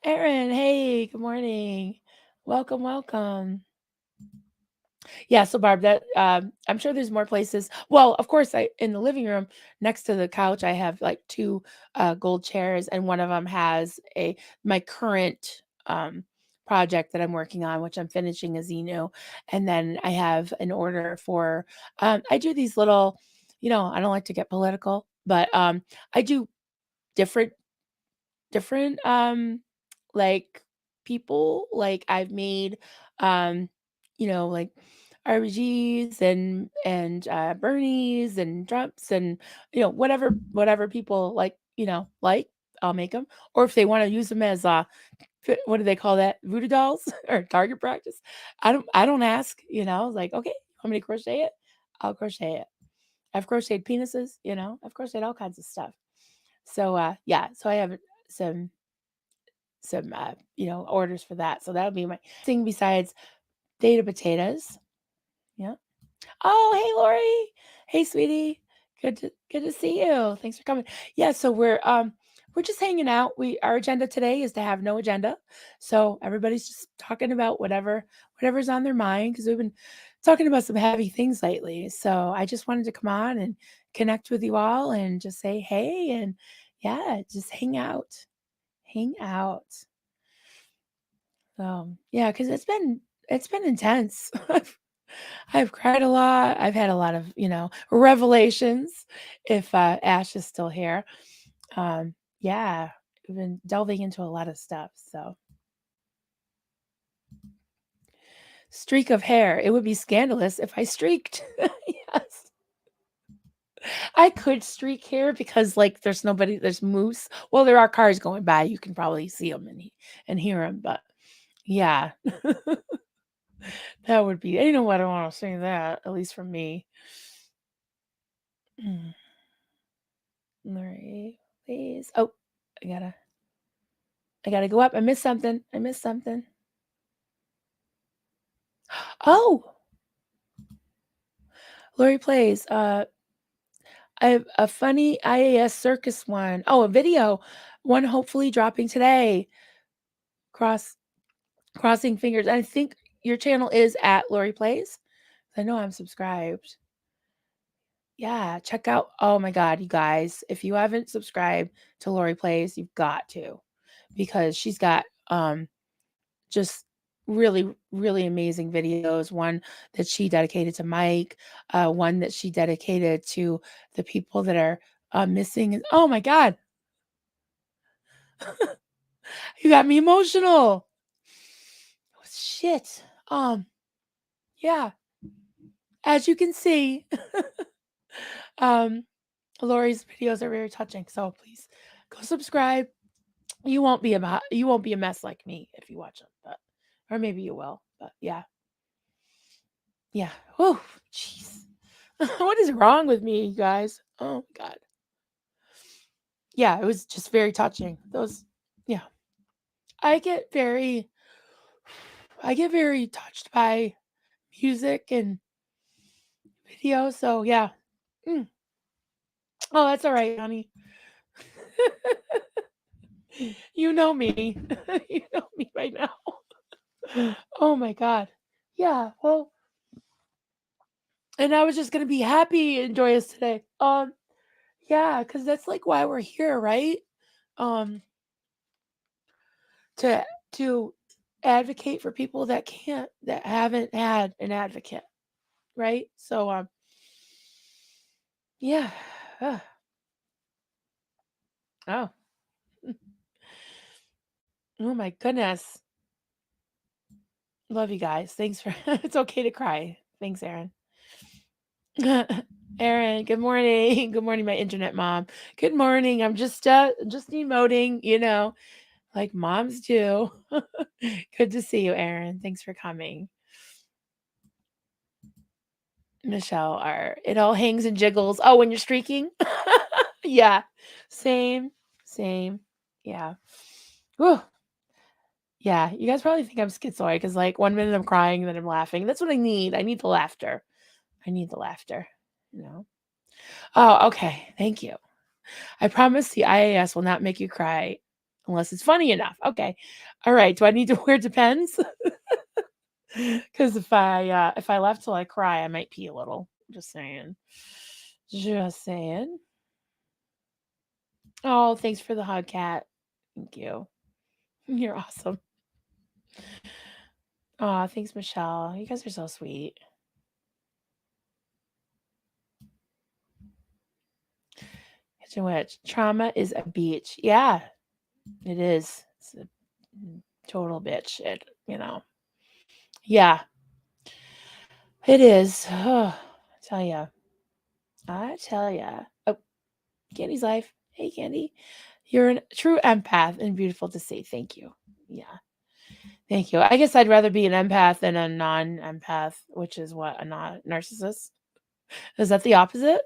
Erin, hey, good morning. Welcome, welcome. Yeah, so Barb, that I'm sure there's more places. Well, of course, I in the living room next to the couch, I have like two gold chairs, and one of them has a my current project that I'm working on, which I'm finishing a Xenu, and then I have an order for. I do these little, I don't like to get political, but I do different like people like I've made um like RBGs and Bernies and Trumps and whatever people like I'll make them, or if they want to use them as what do they call that, voodoo dolls or target practice. I don't ask, like, okay, I'm gonna crochet it, I'll crochet it. I've crocheted penises, I've crocheted all kinds of stuff. So yeah, so I have some orders for that. So that would be my thing besides data potatoes. Yeah. Oh, hey Lori. Hey sweetie. Good to see you. Thanks for coming. Yeah, so we're just hanging out. Our agenda today is to have no agenda. So everybody's just talking about whatever's on their mind because we've been talking about some heavy things lately. So I just wanted to come on and connect with you all and just say hey and yeah, just hang out. Hang out. Yeah, because it's been intense. I've cried a lot. I've had a lot of, revelations if Ash is still here. Yeah, we've been delving into a lot of stuff. So, streak of hair. It would be scandalous if I streaked. Yes. I could streak hair because like there's moose. Well, there are cars going by. You can probably see them and hear them, but yeah. That would be, what, I don't want to say that, at least from me. Mm, Lori, please. Oh, I gotta go up. I missed something. I missed something. Oh, Lori plays. I have a funny IAS circus one. Oh, a video. One hopefully dropping today. Cross crossing fingers. I think your channel is at Lori Plays. I know I'm subscribed. Yeah, check out. Oh my God, you guys, if you haven't subscribed to Lori Plays, you've got to, because she's got just really, really amazing videos. One that she dedicated to Mike, one that she dedicated to the people that are missing. Oh my God, you got me emotional. Shit. Yeah, as you can see, um, Lori's videos are very touching. So please go subscribe. You won't be a mess like me if you watch them, but or maybe you will. But yeah, yeah. Oh, jeez. What is wrong with me, you guys? Oh my God. Yeah, it was just very touching. Those, yeah. I get very, I get very touched by music and video. So yeah. Mm. Oh, that's all right, honey. You know me. You know me by now. Oh my god. Yeah. Well, and I was just gonna be happy and joyous today. Yeah, because that's like why we're here, right? Um, to to advocate for people that can't, that haven't had an advocate, right? So yeah. Ugh. Oh. Oh my goodness. Love you guys. Thanks for it's okay to cry. Thanks, Aaron. Aaron, good morning. Good morning, my internet mom. Good morning. I'm just emoting, like moms do. Good to see you, Aaron. Thanks for coming. Michelle, it all hangs and jiggles. Oh, when you're streaking? Yeah. Same. Same. Yeah. Whew. Yeah. You guys probably think I'm schizoid because like 1 minute I'm crying, then I'm laughing. That's what I need. I need the laughter. I need the laughter. You know. Oh, okay. Thank you. I promise the IAS will not make you cry unless it's funny enough. Okay. All right. Do I need to wear Depends? Because if I laugh till I cry, I might pee a little. Just saying. Just saying. Oh, thanks for the hug, cat. Thank you. You're awesome. Oh, thanks, Michelle. You guys are so sweet. Kitchen Witch. Trauma is a beach. Yeah, it is. It's a total bitch. Yeah, it is. Oh, I tell ya. I tell ya. Oh, Candy's life. Hey, Candy. You're a true empath and beautiful to see. Thank you. Yeah. Thank you. I guess I'd rather be an empath than a non-empath, which is what, a not narcissist? Is that the opposite?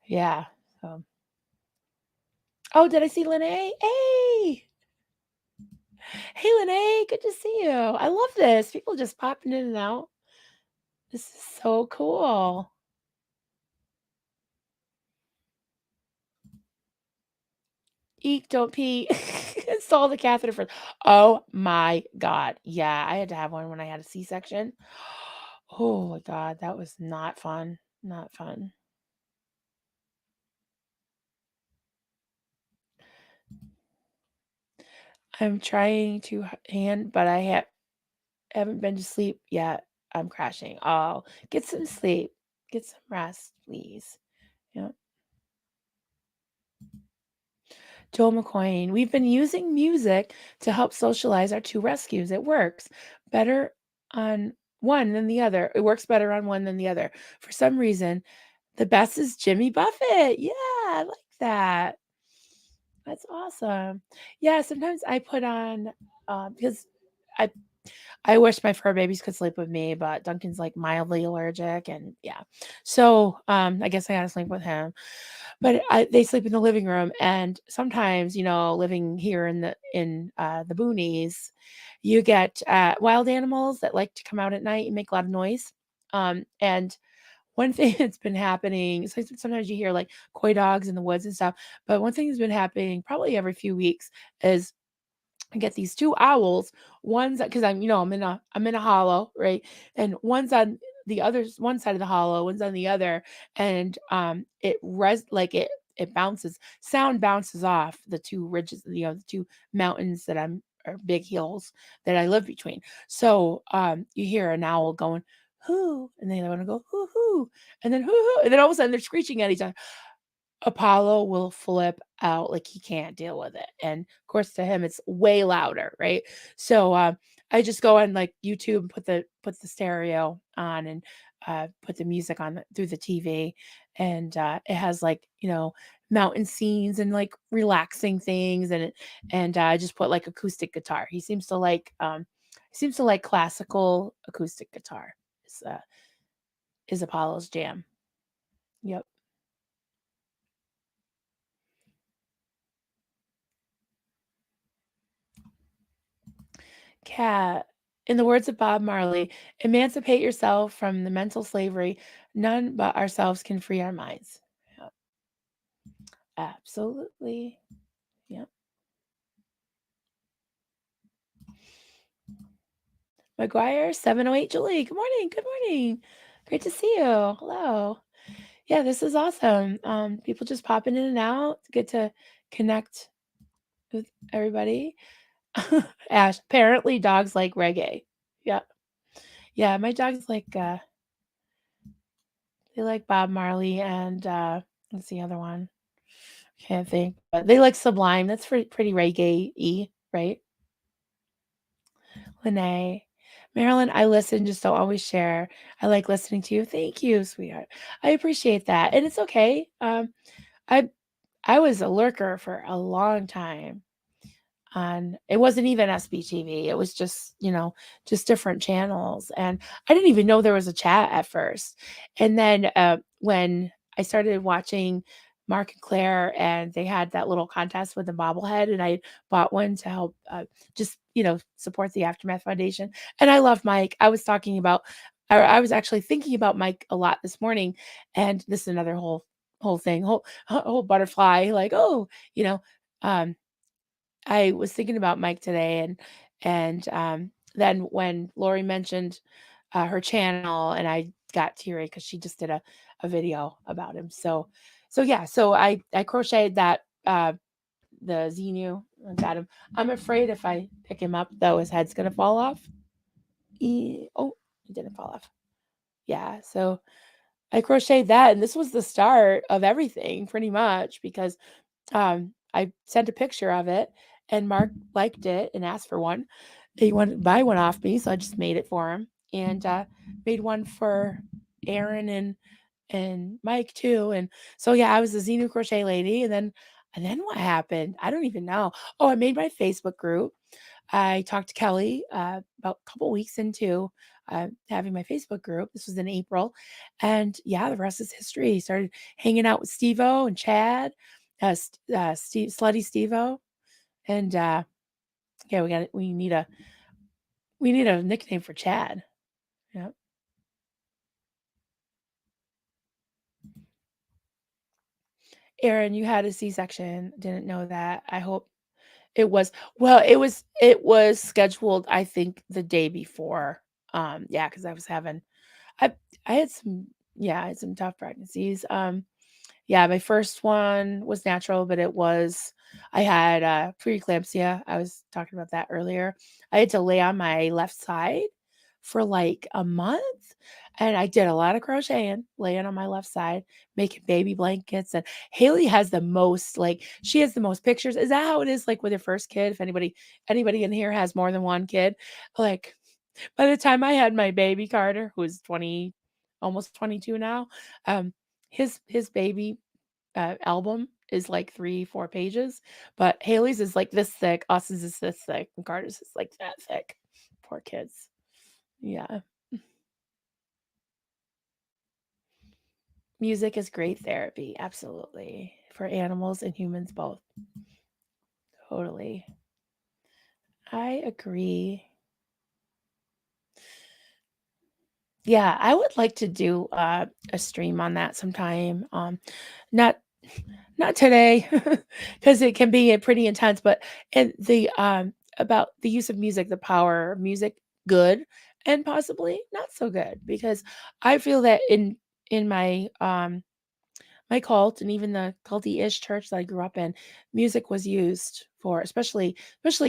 Yeah. So. Oh, did I see Lene? Hey. Hey, Lene. Good to see you. I love this. People just popping in and out. This is so cool. Eek, don't pee. Install the catheter first. Oh my God. Yeah, I had to have one when I had a C-section. Oh my God. That was not fun. Not fun. I'm trying to hand, but haven't been to sleep yet. I'm crashing. Oh, get some sleep. Get some rest, please. Yeah. Joel McCoyne, we've been using music to help socialize our two rescues. It works better on one than the other. It works better on one than the other. For some reason, the best is Jimmy Buffett. Yeah, I like that. That's awesome. Yeah, sometimes I put on because I I wish my fur babies could sleep with me, but Duncan's like mildly allergic, and yeah. So I guess I gotta sleep with him. But they sleep in the living room, and sometimes, living here in the boonies, you get wild animals that like to come out at night and make a lot of noise. And one thing that's been happening, so sometimes you hear like coy dogs in the woods and stuff, but one thing that's been happening probably every few weeks is I get these 2 owls. One's because I'm in a hollow, right? And one's on the other one side of the hollow, one's on the other, and it bounces. Sound bounces off the 2 ridges, the 2 mountains that I'm or big hills that I live between. So you hear an owl going, "Hoo," and then the other one will go, "Hoo hoo," and then "Hoo hoo," and then all of a sudden they're screeching at each other. Apollo will flip out, like, he can't deal with it, and, of course, to him, it's way louder, right? So, I just go on, like, YouTube and put the stereo on and, put the music on through the TV, and, it has, like, mountain scenes and, like, relaxing things, I just put, like, acoustic guitar. He seems to like classical acoustic guitar is Apollo's jam. Yep. Cat, in the words of Bob Marley, emancipate yourself from the mental slavery None but ourselves can free our minds. Yep, absolutely. Yep. McGuire 708 Julie. Good morning. Good morning. Great to see you. Hello. Yeah, this is awesome. People just popping in and out. It's good to connect with everybody. Ash, apparently dogs like reggae. Yeah. Yeah, my dogs like they like Bob Marley and what's the other one? Can't think. But they like Sublime. That's pretty reggae-y, right? Lene. Marilyn, I listen, just don't always share. I like listening to you. Thank you, sweetheart. I appreciate that. And it's okay. I I was a lurker for a long time. On it wasn't even SBTV. It was just, just different channels. And I didn't even know there was a chat at first. And then when I started watching Mark and Claire and they had that little contest with the bobblehead, and I bought one to help just, support the Aftermath Foundation. And I love Mike. I was actually thinking about Mike a lot this morning. And this is another whole thing, whole butterfly, like, oh, you know, um, I was thinking about Mike today, and then when Lori mentioned her channel, and I got teary because she just did a video about him. So yeah, so I crocheted that the Xenu. I got him. I'm afraid if I pick him up though, his head's gonna fall off. Oh, he didn't fall off. Yeah, so I crocheted that, and this was the start of everything, pretty much, because I sent a picture of it, and Mark liked it and asked for one. He wanted to buy one off me, so I just made it for him, and made one for Aaron and Mike too. And so yeah, I was the Xenu crochet lady, and then what happened? I don't even know. Oh, I made my Facebook group. I talked to Kelly about a couple weeks into having my Facebook group. This was in April. And yeah, the rest is history. Started hanging out with Steve-O and Chad, Slutty Steve-O. And yeah, we need a nickname for Chad. Yeah. Aaron, you had a C-section. Didn't know that. I hope it was well, it was scheduled, I think, the day before. Yeah, because I I had some yeah, I had some tough pregnancies. Yeah, my first one was natural, but I had preeclampsia. I was talking about that earlier. I had to lay on my left side for like a month, and I did a lot of crocheting, laying on my left side, making baby blankets. And Haley has the most, like, she has the most pictures. Is that how it is, like with your first kid? If anybody in here has more than one kid, like by the time I had my baby Carter, who's 20, almost 22 now, um, his baby album is like 3, 4 pages, but Haley's is like this thick, Austin's is this thick, and Carter's is like that thick. Poor kids. Yeah. Music is great therapy, absolutely. For animals and humans both. Totally. I agree. Yeah, I would like to do a stream on that sometime. Not not today, because it can be pretty intense, but and the about the use of music, the power of music, good and possibly not so good, because I feel that in my cult and even the culty-ish church that I grew up in, music was used for, especially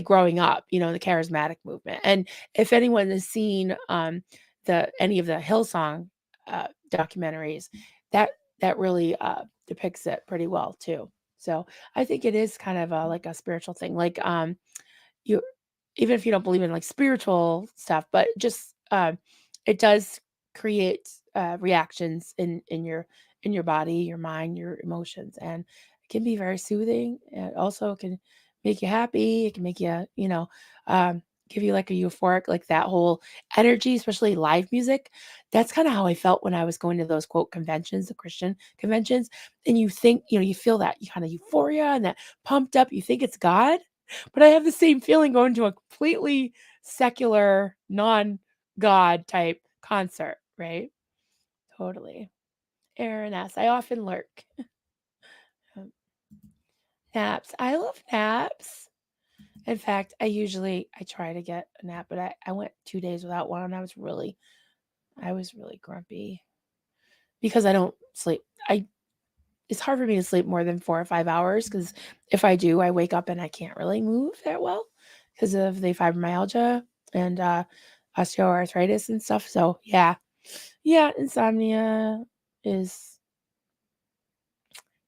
growing up, the charismatic movement. And if anyone has seen the any of the Hillsong documentaries, that that really depicts it pretty well too. So I think it is kind of like a spiritual thing. Like you even if you don't believe in like spiritual stuff, but just it does create reactions in your body, your mind, your emotions, and it can be very soothing. It also can make you happy. It can make you, give you like a euphoric, like that whole energy, especially live music. That's kind of how I felt when I was going to those quote conventions, the Christian conventions. And you think, you feel that you kind of euphoria and that pumped up. You think it's God, but I have the same feeling going to a completely secular, non-God type concert, right? Totally. Aaron S. I often lurk. Um, Naps. I love naps. In fact, I try to get a nap, but I went 2 days without one and I was really grumpy because I don't sleep. It's hard for me to sleep more than 4 or 5 hours because if I do, I wake up and I can't really move that well because of the fibromyalgia and osteoarthritis and stuff. So yeah, yeah, is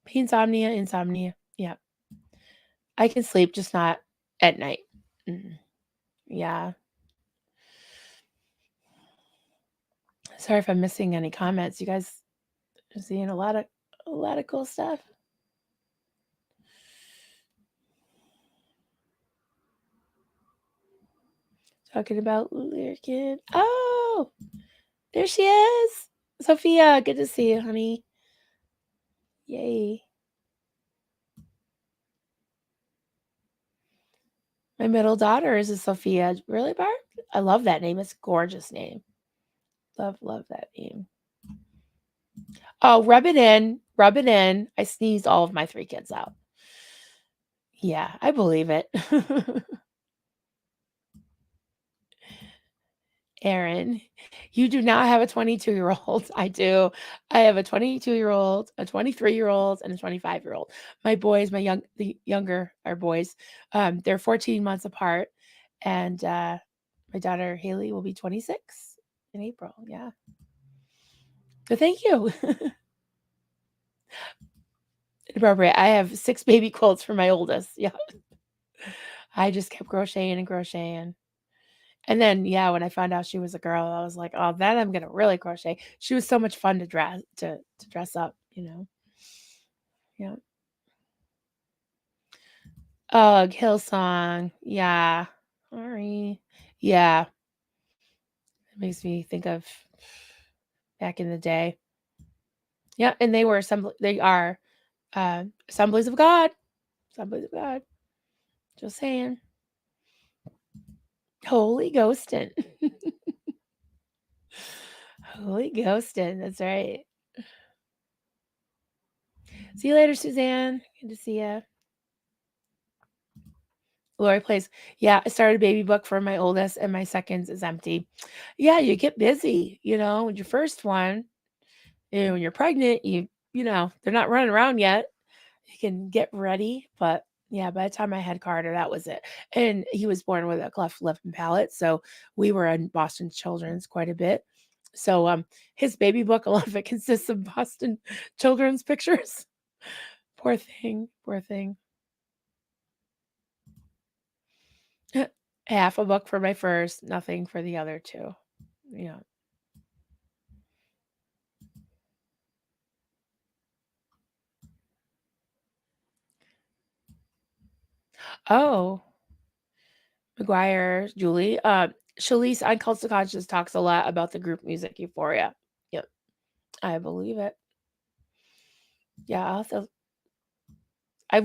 insomnia. Yeah, I can sleep, just not at night. Mm, yeah. Sorry if I'm missing any comments. You guys are seeing a lot of cool stuff. Talking about Lurkin. Oh, there she is. Sophia, good to see you, honey. Yay. My middle daughter is a Sophia. Really, Barb? I love that name. It's a gorgeous name. Love that name. Oh, rub it in. Rub it in. I sneezed all of my 3 kids out. Yeah, I believe it. Aaron, you do not have a 22-year-old. I do. I have a 22-year-old, a 23-year-old, and a 25-year-old. The younger are boys. They're 14 months apart, and my daughter Haley will be 26 in April. Yeah. So thank you. Inappropriate. I have 6 baby quilts for my oldest. Yeah. I just kept crocheting and crocheting. And then, yeah, when I found out she was a girl, I was like, "Oh, then I'm gonna really crochet." She was so much fun to dress up. Yeah. Ugh, Hillsong. Yeah. Sorry. Yeah. It makes me think of back in the day. Yeah, and they are Assemblies of God. Assemblies of God. Just saying. Holy ghostin'. Holy ghostin'. That's right. See you later, Suzanne. Good to see you. Lori plays. Yeah, I started a baby book for my oldest, and my second's is empty. Yeah, you get busy, with your first one. When you're pregnant, they're not running around yet. You can get ready, but yeah, by the time I had Carter, that was it. And he was born with a cleft lip and palate, so we were in Boston Children's quite a bit. So his baby book, a lot of it consists of Boston Children's pictures. Poor thing, poor thing. Half a book for my first, nothing for the other two. Yeah. Oh, McGuire, Julie. Shalise on Cults to Conscious talks a lot about the group music Euphoria. Yep, I believe it. Yeah, I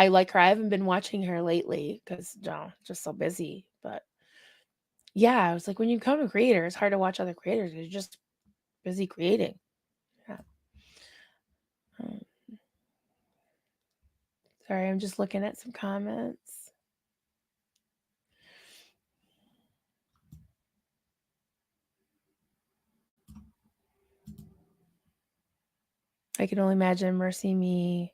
like her. I haven't been watching her lately because just so busy. But yeah, I was like, when you become a creator, it's hard to watch other creators. You're just busy creating. Yeah. Um, Sorry, I'm just looking at some comments. I can only imagine Mercy Me.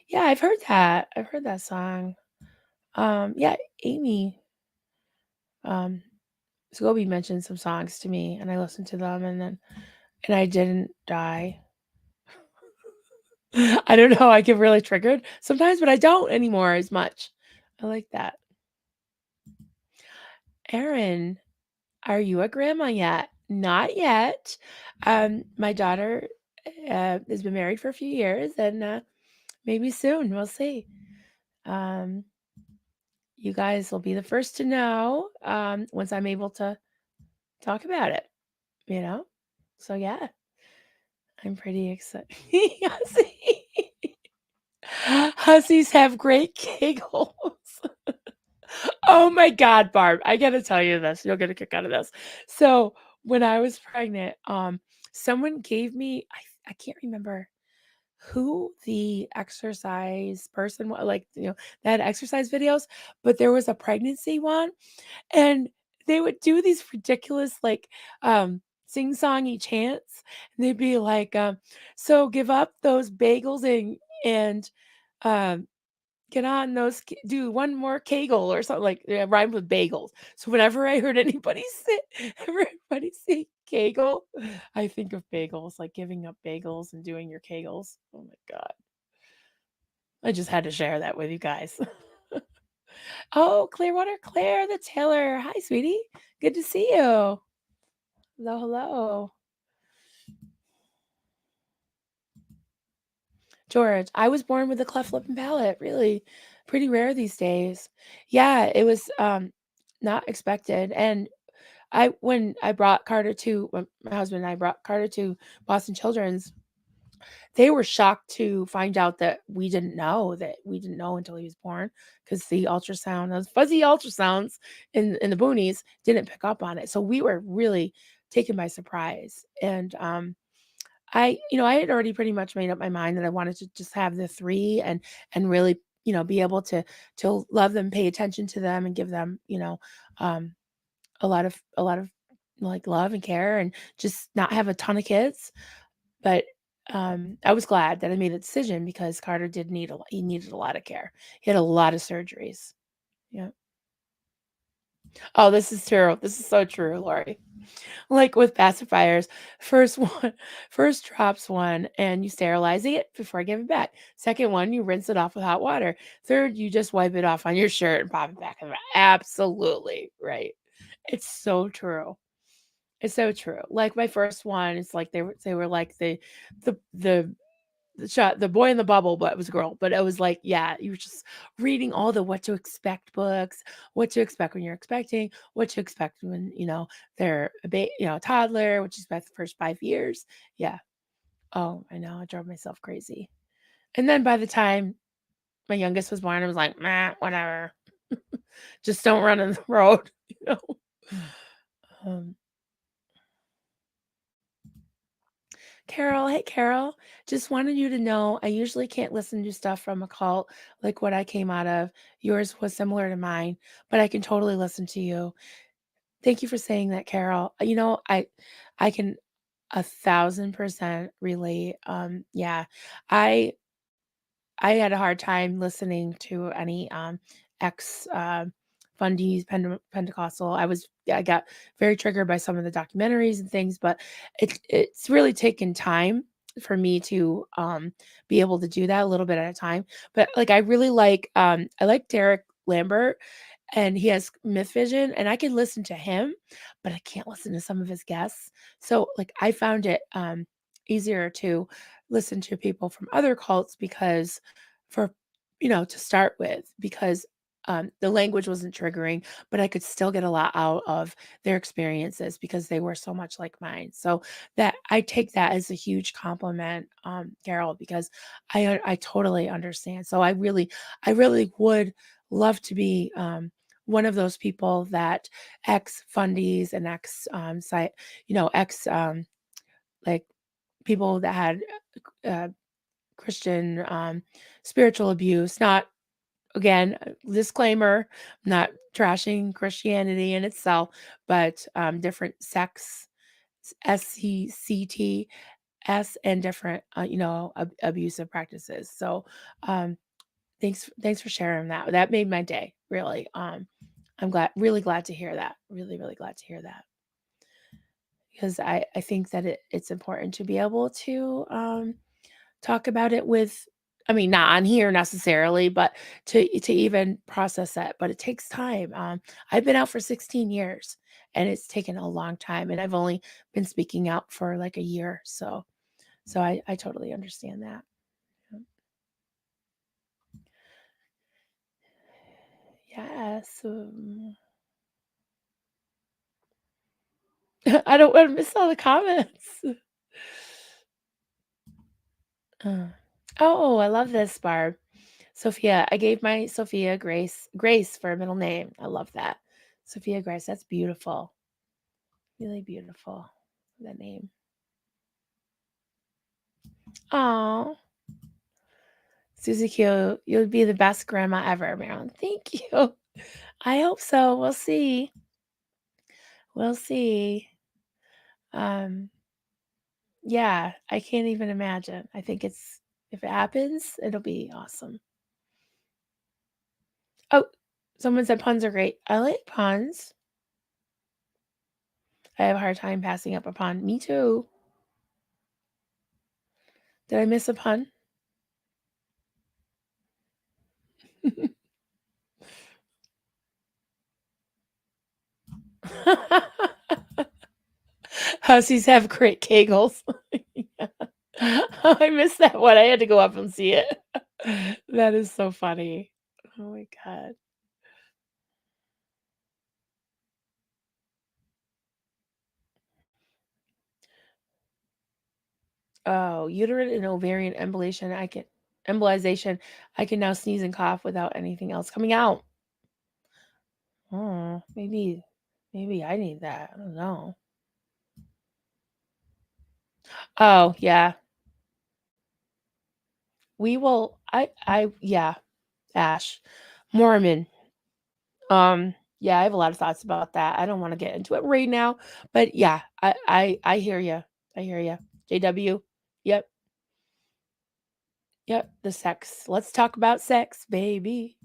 Yeah, I've heard that. I've heard that song. Yeah, Amy Scobie mentioned some songs to me, and I listened to them, and I didn't die. I don't know. I get really triggered sometimes, but I don't anymore as much. I like that. Erin, are you a grandma yet? Not yet. My daughter has been married for a few years, and maybe soon. We'll see. Um, you guys will be the first to know once I'm able to talk about it. So yeah, I'm pretty excited. Hussies have great giggles. Oh my God, Barb, I gotta tell you this. You'll get a kick out of this. So when I was pregnant, someone gave me, I can't remember who the exercise person like, they had exercise videos, but there was a pregnancy one, and they would do these ridiculous, like, sing-songy chants, and they'd be like, "So give up those bagels and, um, get on those k do one more Kegel," or something like rhymed with bagels. So whenever I heard anybody say everybody say Kegel, I think of bagels, like giving up bagels and doing your Kegels. Oh my god. I just had to share that with you guys. Oh, Clearwater Claire the Taylor. Hi, sweetie. Good to see you. Hello, hello. George, I was born with a cleft lip and palate. Really, pretty rare these days. Yeah, it was not expected. And when I brought Carter to when my husband and I brought Carter to Boston Children's, they were shocked to find out that we didn't know until he was born because the ultrasound, those fuzzy ultrasounds in the boonies didn't pick up on it. So we were really taken by surprise. And I had already pretty much made up my mind that I wanted to just have the three and really, be able to love them, pay attention to them, and give them, um, a lot of like love and care, and just not have a ton of kids. But, I was glad that I made the decision because Carter did need a lot he needed a lot of care. He had a lot of surgeries. Yeah. Oh, this is true. This is so true, Lori. Like with pacifiers, first one first drops one, and you sterilize it before giving back. Second one, you rinse it off with hot water. Third, you just wipe it off on your shirt and pop it back in. Absolutely right. It's so true. It's so true. Like my first one, it's like they were like the the boy in the bubble, but it was a girl. But it was like, yeah, you were just reading all the what to expect books, what to expect when you're expecting, what to expect when, they're a toddler, which is about the first 5 years. Yeah. Oh, I know. I drove myself crazy. And then by the time my youngest was born, I was like, "Meh, whatever. Just don't run in the road," you know. Um, Carol, hey Carol, just wanted you to know I usually can't listen to stuff from a cult like what I came out of. Yours was similar to mine, but I can totally listen to you. Thank you for saying that, Carol. I can 1,000% relate. Yeah, I I had a hard time listening to any ex fundies Pentecostal. I got very triggered by some of the documentaries and things, but it's really taken time for me to be able to do that a little bit at a time. But like I like Derek Lambert, and he has myth vision, and I can listen to him, but I can't listen to some of his guests. So like I found it easier to listen to people from other cults because for to start with, because the language wasn't triggering, but I could still get a lot out of their experiences because they were so much like mine. So that I take that as a huge compliment, Carol, because I totally understand. So I really would love to be one of those people that ex fundies and ex site, ex like people that had uh, Christian spiritual abuse. Not again, disclaimer, I'm not trashing Christianity in itself, but different sects, SCCT, and different, abusive practices. So, um, thanks for sharing that. That made my day. Really, I'm really glad to hear that. Really, really glad to hear that because I think that it's important to be able to talk about it with, I mean, not on here necessarily, but to even process that, but it takes time. I've been out for 16 years, and it's taken a long time, and I've only been speaking out for like a year. So I totally understand that. Yes. I don't want to miss all the comments. Uh, oh, I love this, Barb. Sophia, I gave my Sophia Grace for a middle name. I love that. Sophia Grace, that's beautiful. Really beautiful, that name. Oh, Susie Q, you'll be the best grandma ever, Marilyn. Thank you. I hope so. We'll see. We'll see. Um, yeah, I can't even imagine. I think it's if it happens, it'll be awesome. Oh, someone said puns are great. I like puns. I have a hard time passing up a pun. Me too. Did I miss a pun? Hussies have great kegels. Yeah. I missed that one. I had to go up and see it. That is so funny. Oh my god. Oh, uterine and ovarian embolization. I can now sneeze and cough without anything else coming out. Oh, maybe I need that. I don't know. Oh, yeah. We will yeah, Ash. Mormon. Yeah, I have a lot of thoughts about that. I don't want to get into it right now, but yeah, I hear you. I hear you. JW. Yep. Yep, the sex. Let's talk about sex, baby.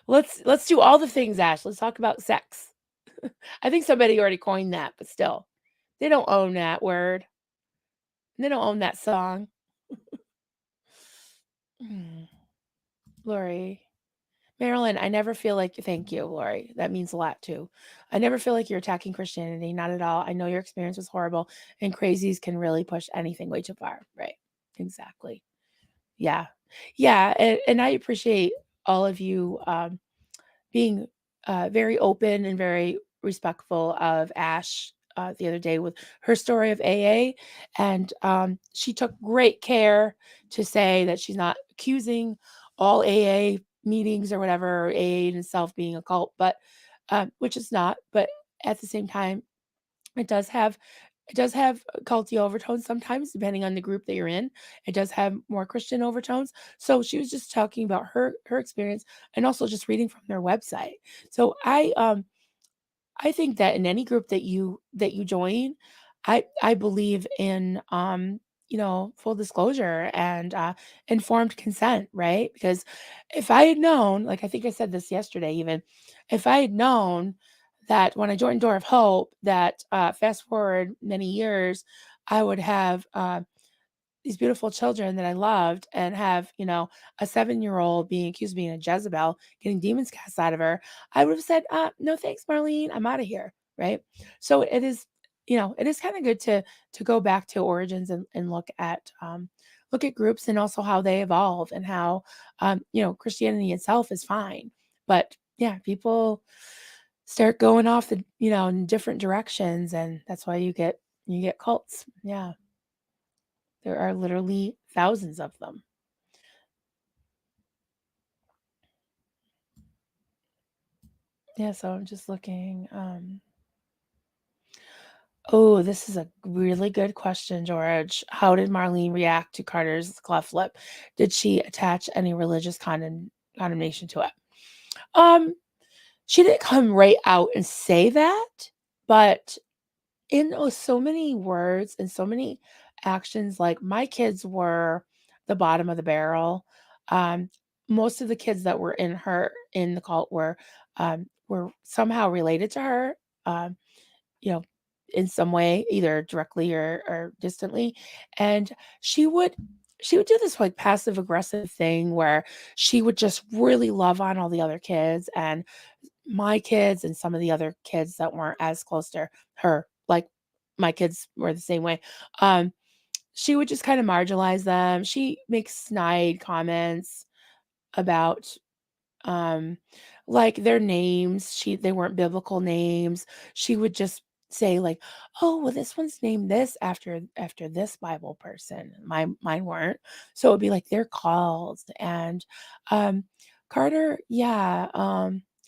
Let's do all the things, Ash. Let's talk about sex. I think somebody already coined that, but still. They don't own that word. They don't own that song. Mm, Lori. Marilyn, I never feel like thank you, Lori. That means a lot too. I never feel like you're attacking Christianity, not at all. I know your experience was horrible and crazies can really push anything way too far. Right. Exactly. Yeah. Yeah. And I appreciate all of you being very open and very respectful of Ash the other day with her story of AA. And she took great care to say that she's not accusing all AA meetings or whatever, or AA in itself being a cult, but which it's not. But at the same time, it does have culty overtones sometimes, depending on the group that you're in. It does have more Christian overtones. So she was just talking about her experience and also just reading from their website. So I think that in any group that you join, I believe in full disclosure and informed consent, right? Because if I had known, like I think I said this yesterday, even if I had known that when I joined Door of Hope, that fast forward many years, I would have these beautiful children that I loved and have, a 7-year-old being accused of being a Jezebel, getting demons cast out of her, I would have said, no, thanks, Marlene. I'm out of here. Right. So it is kind of good to go back to origins and look at groups and also how they evolve and how Christianity itself is fine. But yeah, people start going off in different directions and that's why you get cults. Yeah. There are literally thousands of them. Yeah, so I'm just looking. Oh, this is a really good question, George. How did Marlene react to Carter's cleft lip? Did she attach any religious condemnation to it? Um, she didn't come right out and say that, but in so many words and so many actions, like my kids were the bottom of the barrel. Um, most of the kids that were in the cult were somehow related to her, um, you know, in some way, either directly or distantly. And she would she would do this like passive aggressive thing where she would just really love on all the other kids and my kids and some of the other kids that weren't as close to her, like my kids were the same way. She would just kind of marginalize them. She makes snide comments about um like their names. They weren't biblical names. She would just say like, "Oh, well this one's named this after this Bible person." Mine weren't. So it would be like they're called and um Carter, yeah,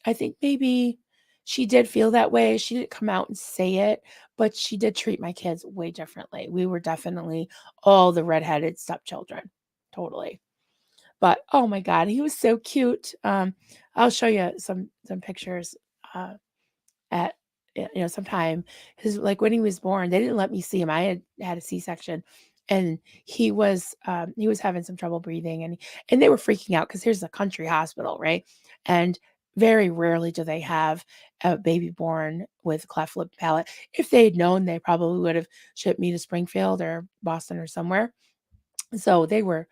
I think maybe she did feel that way. She didn't come out and say it, but she did treat my kids way differently. We were definitely all the redheaded stepchildren. Totally. But oh my god, he was so cute. I'll show you some pictures uh at sometime. His like when he was born, they didn't let me see him. I had a C-section, and he was having some trouble breathing, and they were freaking out because here's a country hospital, right? And very rarely do they have a baby born with cleft lip palate. If they'd known, they probably would have shipped me to Springfield or Boston or somewhere. So they were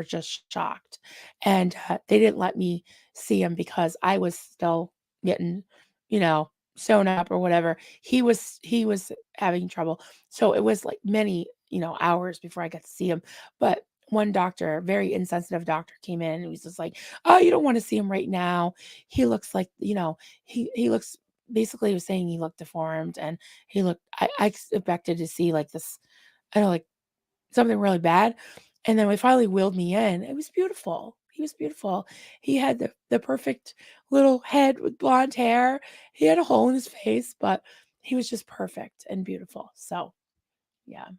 just shocked, and, they didn't let me see him because I was still getting, sewn up or whatever. He was having trouble. So it was, like, many, hours before I got to see him, but one doctor, a very insensitive doctor came in, and he was just like, "Oh, you don't wanna see him right now. He looks like" he looks basically he was saying he looked deformed, and I expected to see, like, this I don't know, like, something really bad, and then we finally wheeled me in. It was beautiful. He was beautiful. He had the perfect little head with blonde hair. He had a hole in his face, but he was just perfect and beautiful. So, yeah.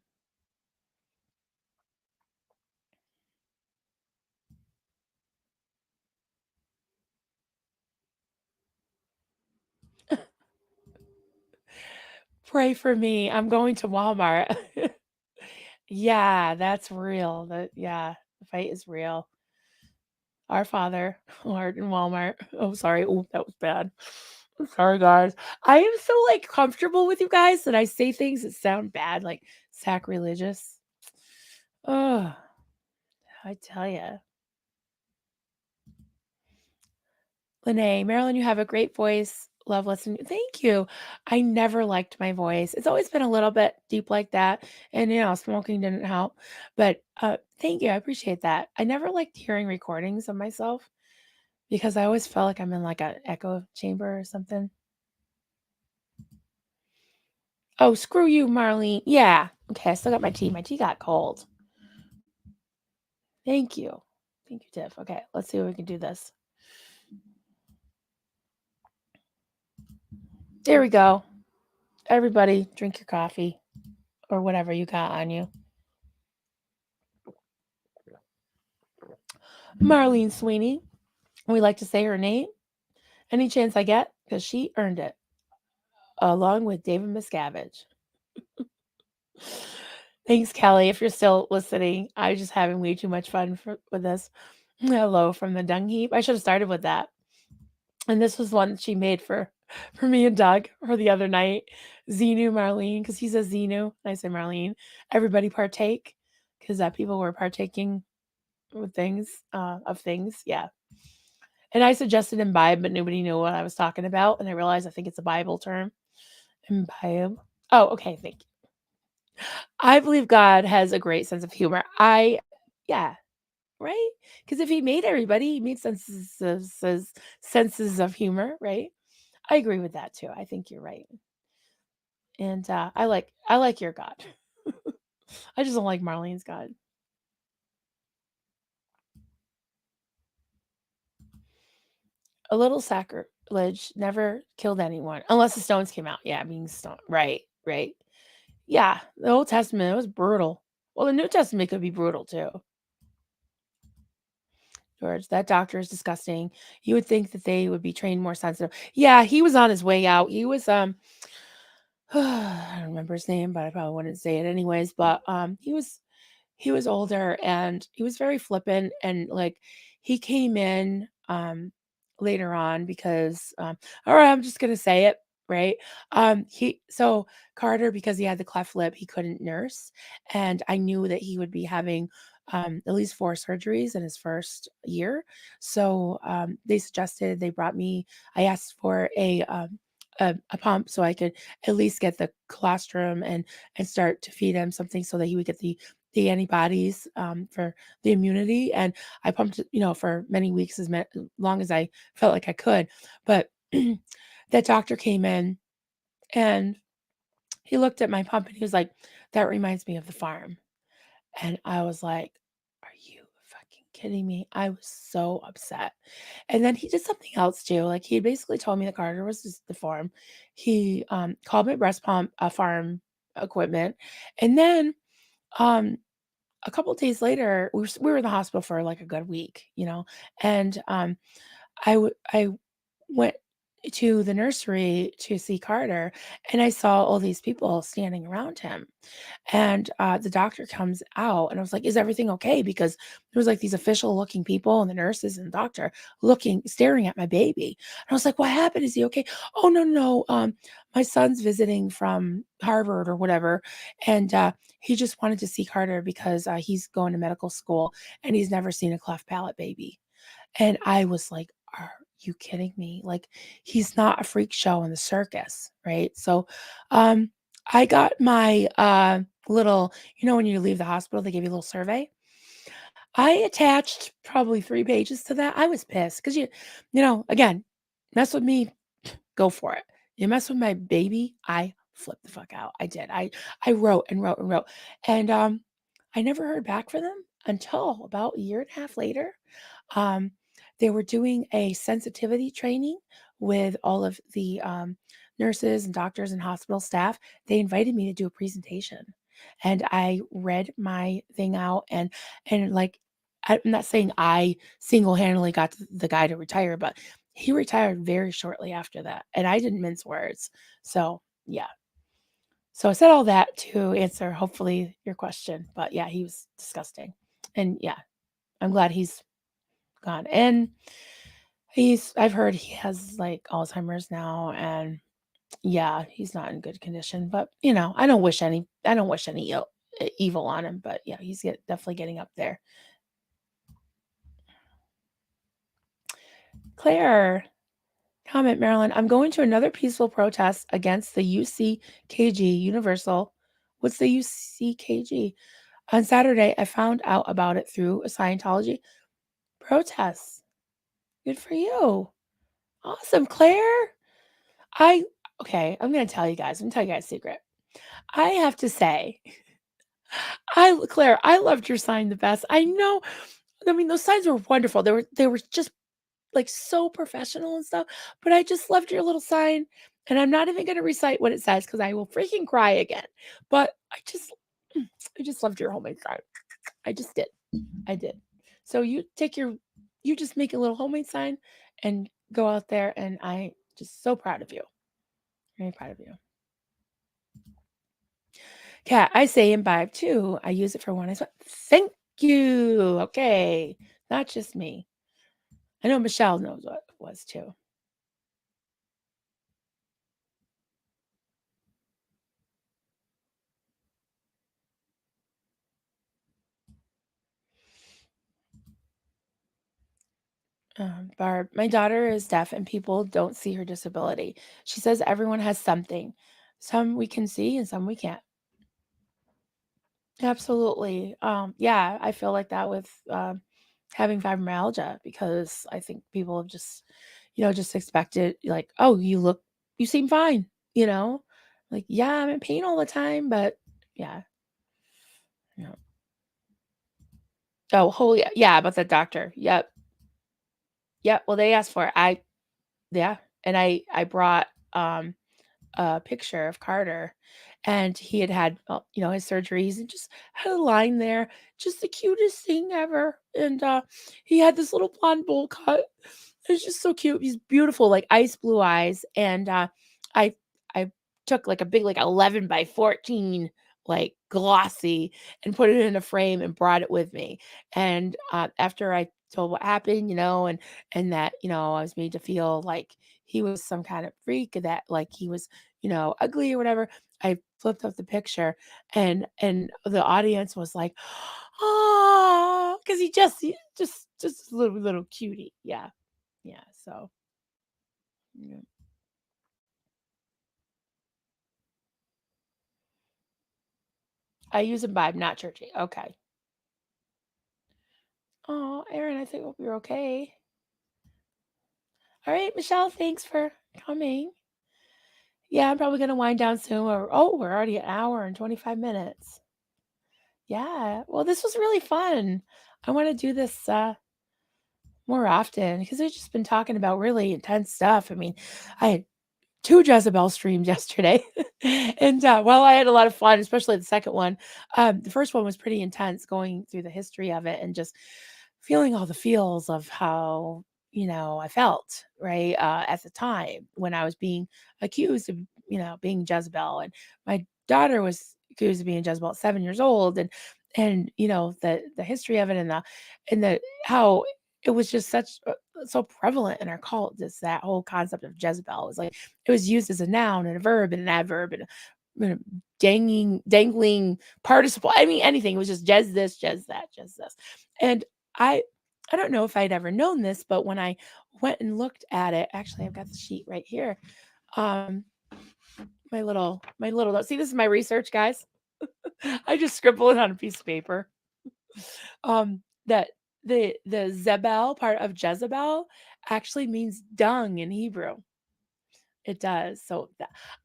Pray for me. I'm going to Walmart. Yeah, that's real. Yeah, the fight is real. Our Father, who art in Walmart. Oh, sorry. Oh, that was bad. I'm sorry, guys. I am so like comfortable with you guys that I say things that sound bad, like sacrilegious. Oh, I tell you. Lene, Marilyn, you have a great voice. Love listening. Thank you. I never liked my voice. It's always been a little bit deep like that. And, smoking didn't help. But thank you. I appreciate that. I never liked hearing recordings of myself because I always felt like I'm in like an echo chamber or something. Oh, screw you, Marlene. Yeah. Okay, I still got my tea. My tea got cold. Thank you. Thank you, Tiff. Okay, let's see if we can do this. There we go. Everybody, drink your coffee or whatever you got on you. Marlene Sweeney. We like to say her name any chance I get because she earned it, along with David Miscavige. Thanks, Kelly. If you're still listening, I'm just having way too much fun with this. Hello from the dung heap. I should have started with that. And this was one she made for me and Doug for the other night. Xenu Marlene, because he says Xenu, and I say Marlene. Everybody partake, because people were partaking with things of things. Yeah. And I suggested imbibe, but nobody knew what I was talking about. And I realized I think it's a Bible term. Imbibe. Oh, okay. Thank you. I believe God has a great sense of humor. Yeah, right? Because if he made everybody, he made senses of humor, right? I agree with that too. I think you're right. And I like your God. I just don't like Marlene's God. A little sacrilege never killed anyone unless the stones came out. Yeah, being stone. Right, right. Yeah, the Old Testament it was brutal. Well, the New Testament could be brutal too. George, that doctor is disgusting. You would think that they would be trained more sensitive. Yeah, he was on his way out. He was I don't remember his name, but I probably wouldn't say it anyways. But he was older and he was very flippant and like he came in later on because all right, I'm just gonna say it, right? He so Carter, because he had the cleft lip, he couldn't nurse. And I knew that he would be having at least 4 surgeries in his first year. So they brought me, I asked for a pump so I could at least get the colostrum and start to feed him something so that he would get the antibodies for the immunity. And I pumped it, for many weeks long as I felt like I could. But that doctor came in and he looked at my pump and he was like, "That reminds me of the farm." And I was like, "Are you fucking kidding me? I was so upset. And then he did something else too. Like he basically told me the Carter was just the farm. He called my breast pump a farm equipment. And then um a couple days later, we were in the hospital for like a good week, and I went to the nursery to see Carter, and I saw all these people standing around him. And the doctor comes out, and I was like, "Is everything okay?" Because there was like these official looking people, and the nurses and the doctor staring at my baby. And I was like, "What happened? Is he okay?" "Oh, no, no. My son's visiting from Harvard or whatever, and he just wanted to see Carter because he's going to medical school, and he's never seen a cleft palate baby." And I was like, "Are you kidding me?" Like, he's not a freak show in the circus, right? So, um, I got my, little when you leave the hospital, they give you a little survey? I attached probably 3 pages to that. I was pissed because again, mess with me, go for it. You mess with my baby, I flip the fuck out. I did. I wrote and wrote and wrote, and, I never heard back from them until about a year and a half later. Um, they were doing a sensitivity training with all of the, nurses and doctors and hospital staff. They invited me to do a presentation, and I read my thing out, and, like, I'm not saying I single-handedly got the guy to retire, but he retired very shortly after that, and I didn't mince words. So, yeah. So I said all that to answer, hopefully, your question, but, yeah, he was disgusting. And, yeah, I'm glad he's gone, and I've heard he has, like, Alzheimer's now, and, yeah, he's not in good condition, but, I don't wish any evil on him, but, yeah, definitely getting up there. Claire, comment, Marilyn, I'm going to another peaceful protest against the UCKG, Universal. What's the UCKG? On Saturday, I found out about it through a Scientology protest. Good for you. Awesome, Claire. I okay, I'm gonna tell you guys. I'm gonna tell you guys a secret. I have to say, Claire, I loved your sign the best. I know. I mean, those signs were wonderful. They were just like so professional and stuff. But I just loved your little sign, and I'm not even gonna recite what it says because I will freaking cry again. But I just loved your homemade sign. I just did. I did. So you just make a little homemade sign and go out there, and I just so proud of you. Very proud of you. Yeah, I say imbibe too. I use it for when I sweat. Thank you. Okay. Not just me. I know Michelle knows what it was too. Barb, my daughter is deaf and people don't see her disability. She says everyone has something. Some we can see and some we can't. Absolutely. Yeah, I feel like that with having fibromyalgia because I think people have just expected like, oh, you seem fine, you know? Like, yeah, I'm in pain all the time, but yeah, yeah. Oh, holy, yeah, about the doctor. Yep. Yep. Well, they asked for it. Yeah. And I brought a picture of Carter, and he had his surgeries and just had a line there, just the cutest thing ever. And he had this little blonde bowl cut. It's just so cute. He's beautiful, like ice blue eyes. And I I took like a big like 11 by 14 like glossy and put it in a frame and brought it with me. And after I told what happened, and that I was made to feel like he was some kind of freak, that like he was ugly or whatever. I flipped up the picture, and the audience was like, "Oh," because he just a little cutie. Yeah. Yeah. So yeah. I use a vibe, not churchy. Okay. Oh, Aaron, I think hope you're okay. All right, Michelle, thanks for coming. Yeah, I'm probably gonna wind down soon. We're already an hour and 25 minutes. Yeah. Well, this was really fun. I want to do this more often because we've just been talking about really intense stuff. I mean, I had 2 Jezebel streams yesterday. And, while I had a lot of fun, especially the second one, the first one was pretty intense going through the history of it and just feeling all the feels of how, I felt, right, at the time when I was being accused of, being Jezebel. And my daughter was accused of being Jezebel at 7 years old. And, the history of it and the how it was just so prevalent in our cult, just that whole concept of Jezebel. It was like it was used as a noun and a verb and an adverb and a dangling participle. I mean, anything. It was just Jez this, Jez that, Jez this. And I I don't know if I'd ever known this, but when I went and looked at it, actually I've got the sheet right here. Um my little note. See, this is my research, guys. I just scribbled it on a piece of paper. That the Zebel part of Jezebel actually means dung in Hebrew. It does. So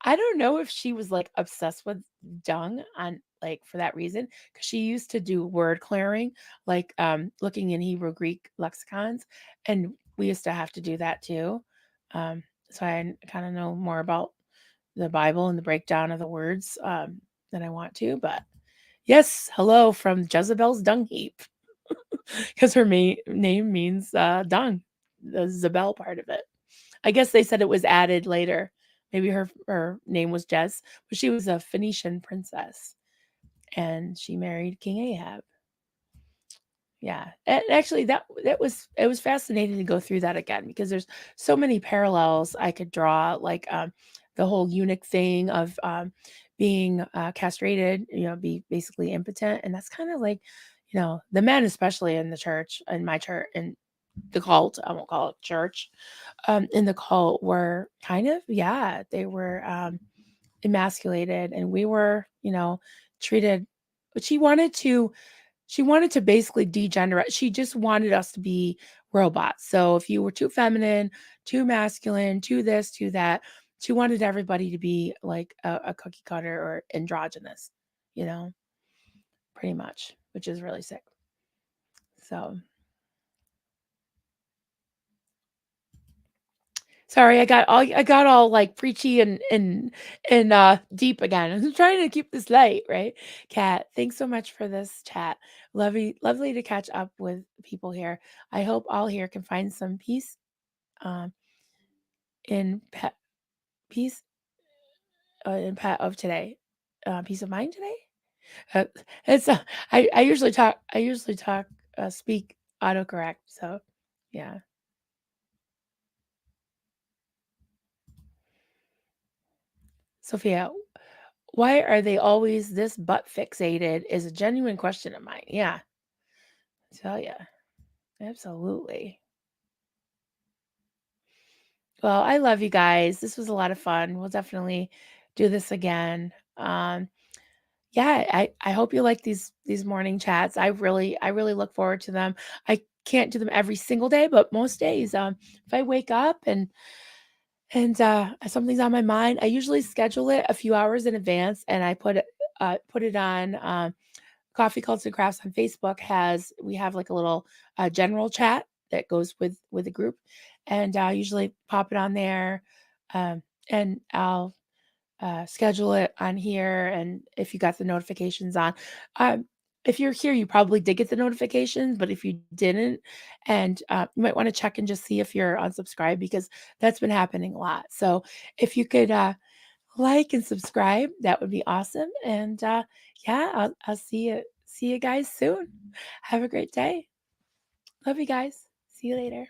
I don't know if she was like obsessed with dung on like for that reason, because she used to do word clearing, like looking in Hebrew Greek lexicons, and we used to have to do that too. So I kind of know more about the Bible and the breakdown of the words than I want to. But yes, hello from Jezebel's dung heap, because her name means dung, the Zabel part of it. I guess they said it was added later. Maybe her name was Jess, but she was a Phoenician princess and she married King Ahab. Yeah. And actually it was fascinating to go through that again because there's so many parallels I could draw, like the whole eunuch thing of being castrated, be basically impotent. And that's kind of like, the men, especially in the church, in my church, in the cult, I won't call it church, in the cult were kind of, yeah, they were emasculated, and we were, treated. But she wanted to basically degenerate. She just wanted us to be robots. So if you were too feminine, too masculine, too this, too that, she wanted everybody to be like a cookie cutter or androgynous, you know, pretty much, which is really sick. So sorry, I got all like preachy and deep again. I'm trying to keep this light, right? Kat, thanks so much for this chat. Lovely to catch up with people here. I hope all here can find some peace, um, in peace, in pet of today, peace of mind today. Uh, it's I usually talk speak autocorrect. So yeah, Sophia. Why are they always this butt fixated is a genuine question of mine. Yeah, I tell ya. Absolutely. Well, I love you guys. This was a lot of fun. We'll definitely do this again. Yeah, I hope you like these morning chats. I really look forward to them. I can't do them every single day, but most days, if I wake up and something's on my mind, I usually schedule it a few hours in advance, and I put it on. Coffee Cults and Crafts on Facebook we have like a little general chat that goes with the group, and I usually pop it on there, um, and I'll schedule it on here. And if you got the notifications on, um, if you're here, you probably did get the notifications. But if you didn't, and you might want to check and just see if you're unsubscribed, because that's been happening a lot. So if you could like and subscribe, that would be awesome. And yeah, I'll see you guys soon. Have a great day. Love you guys. See you later.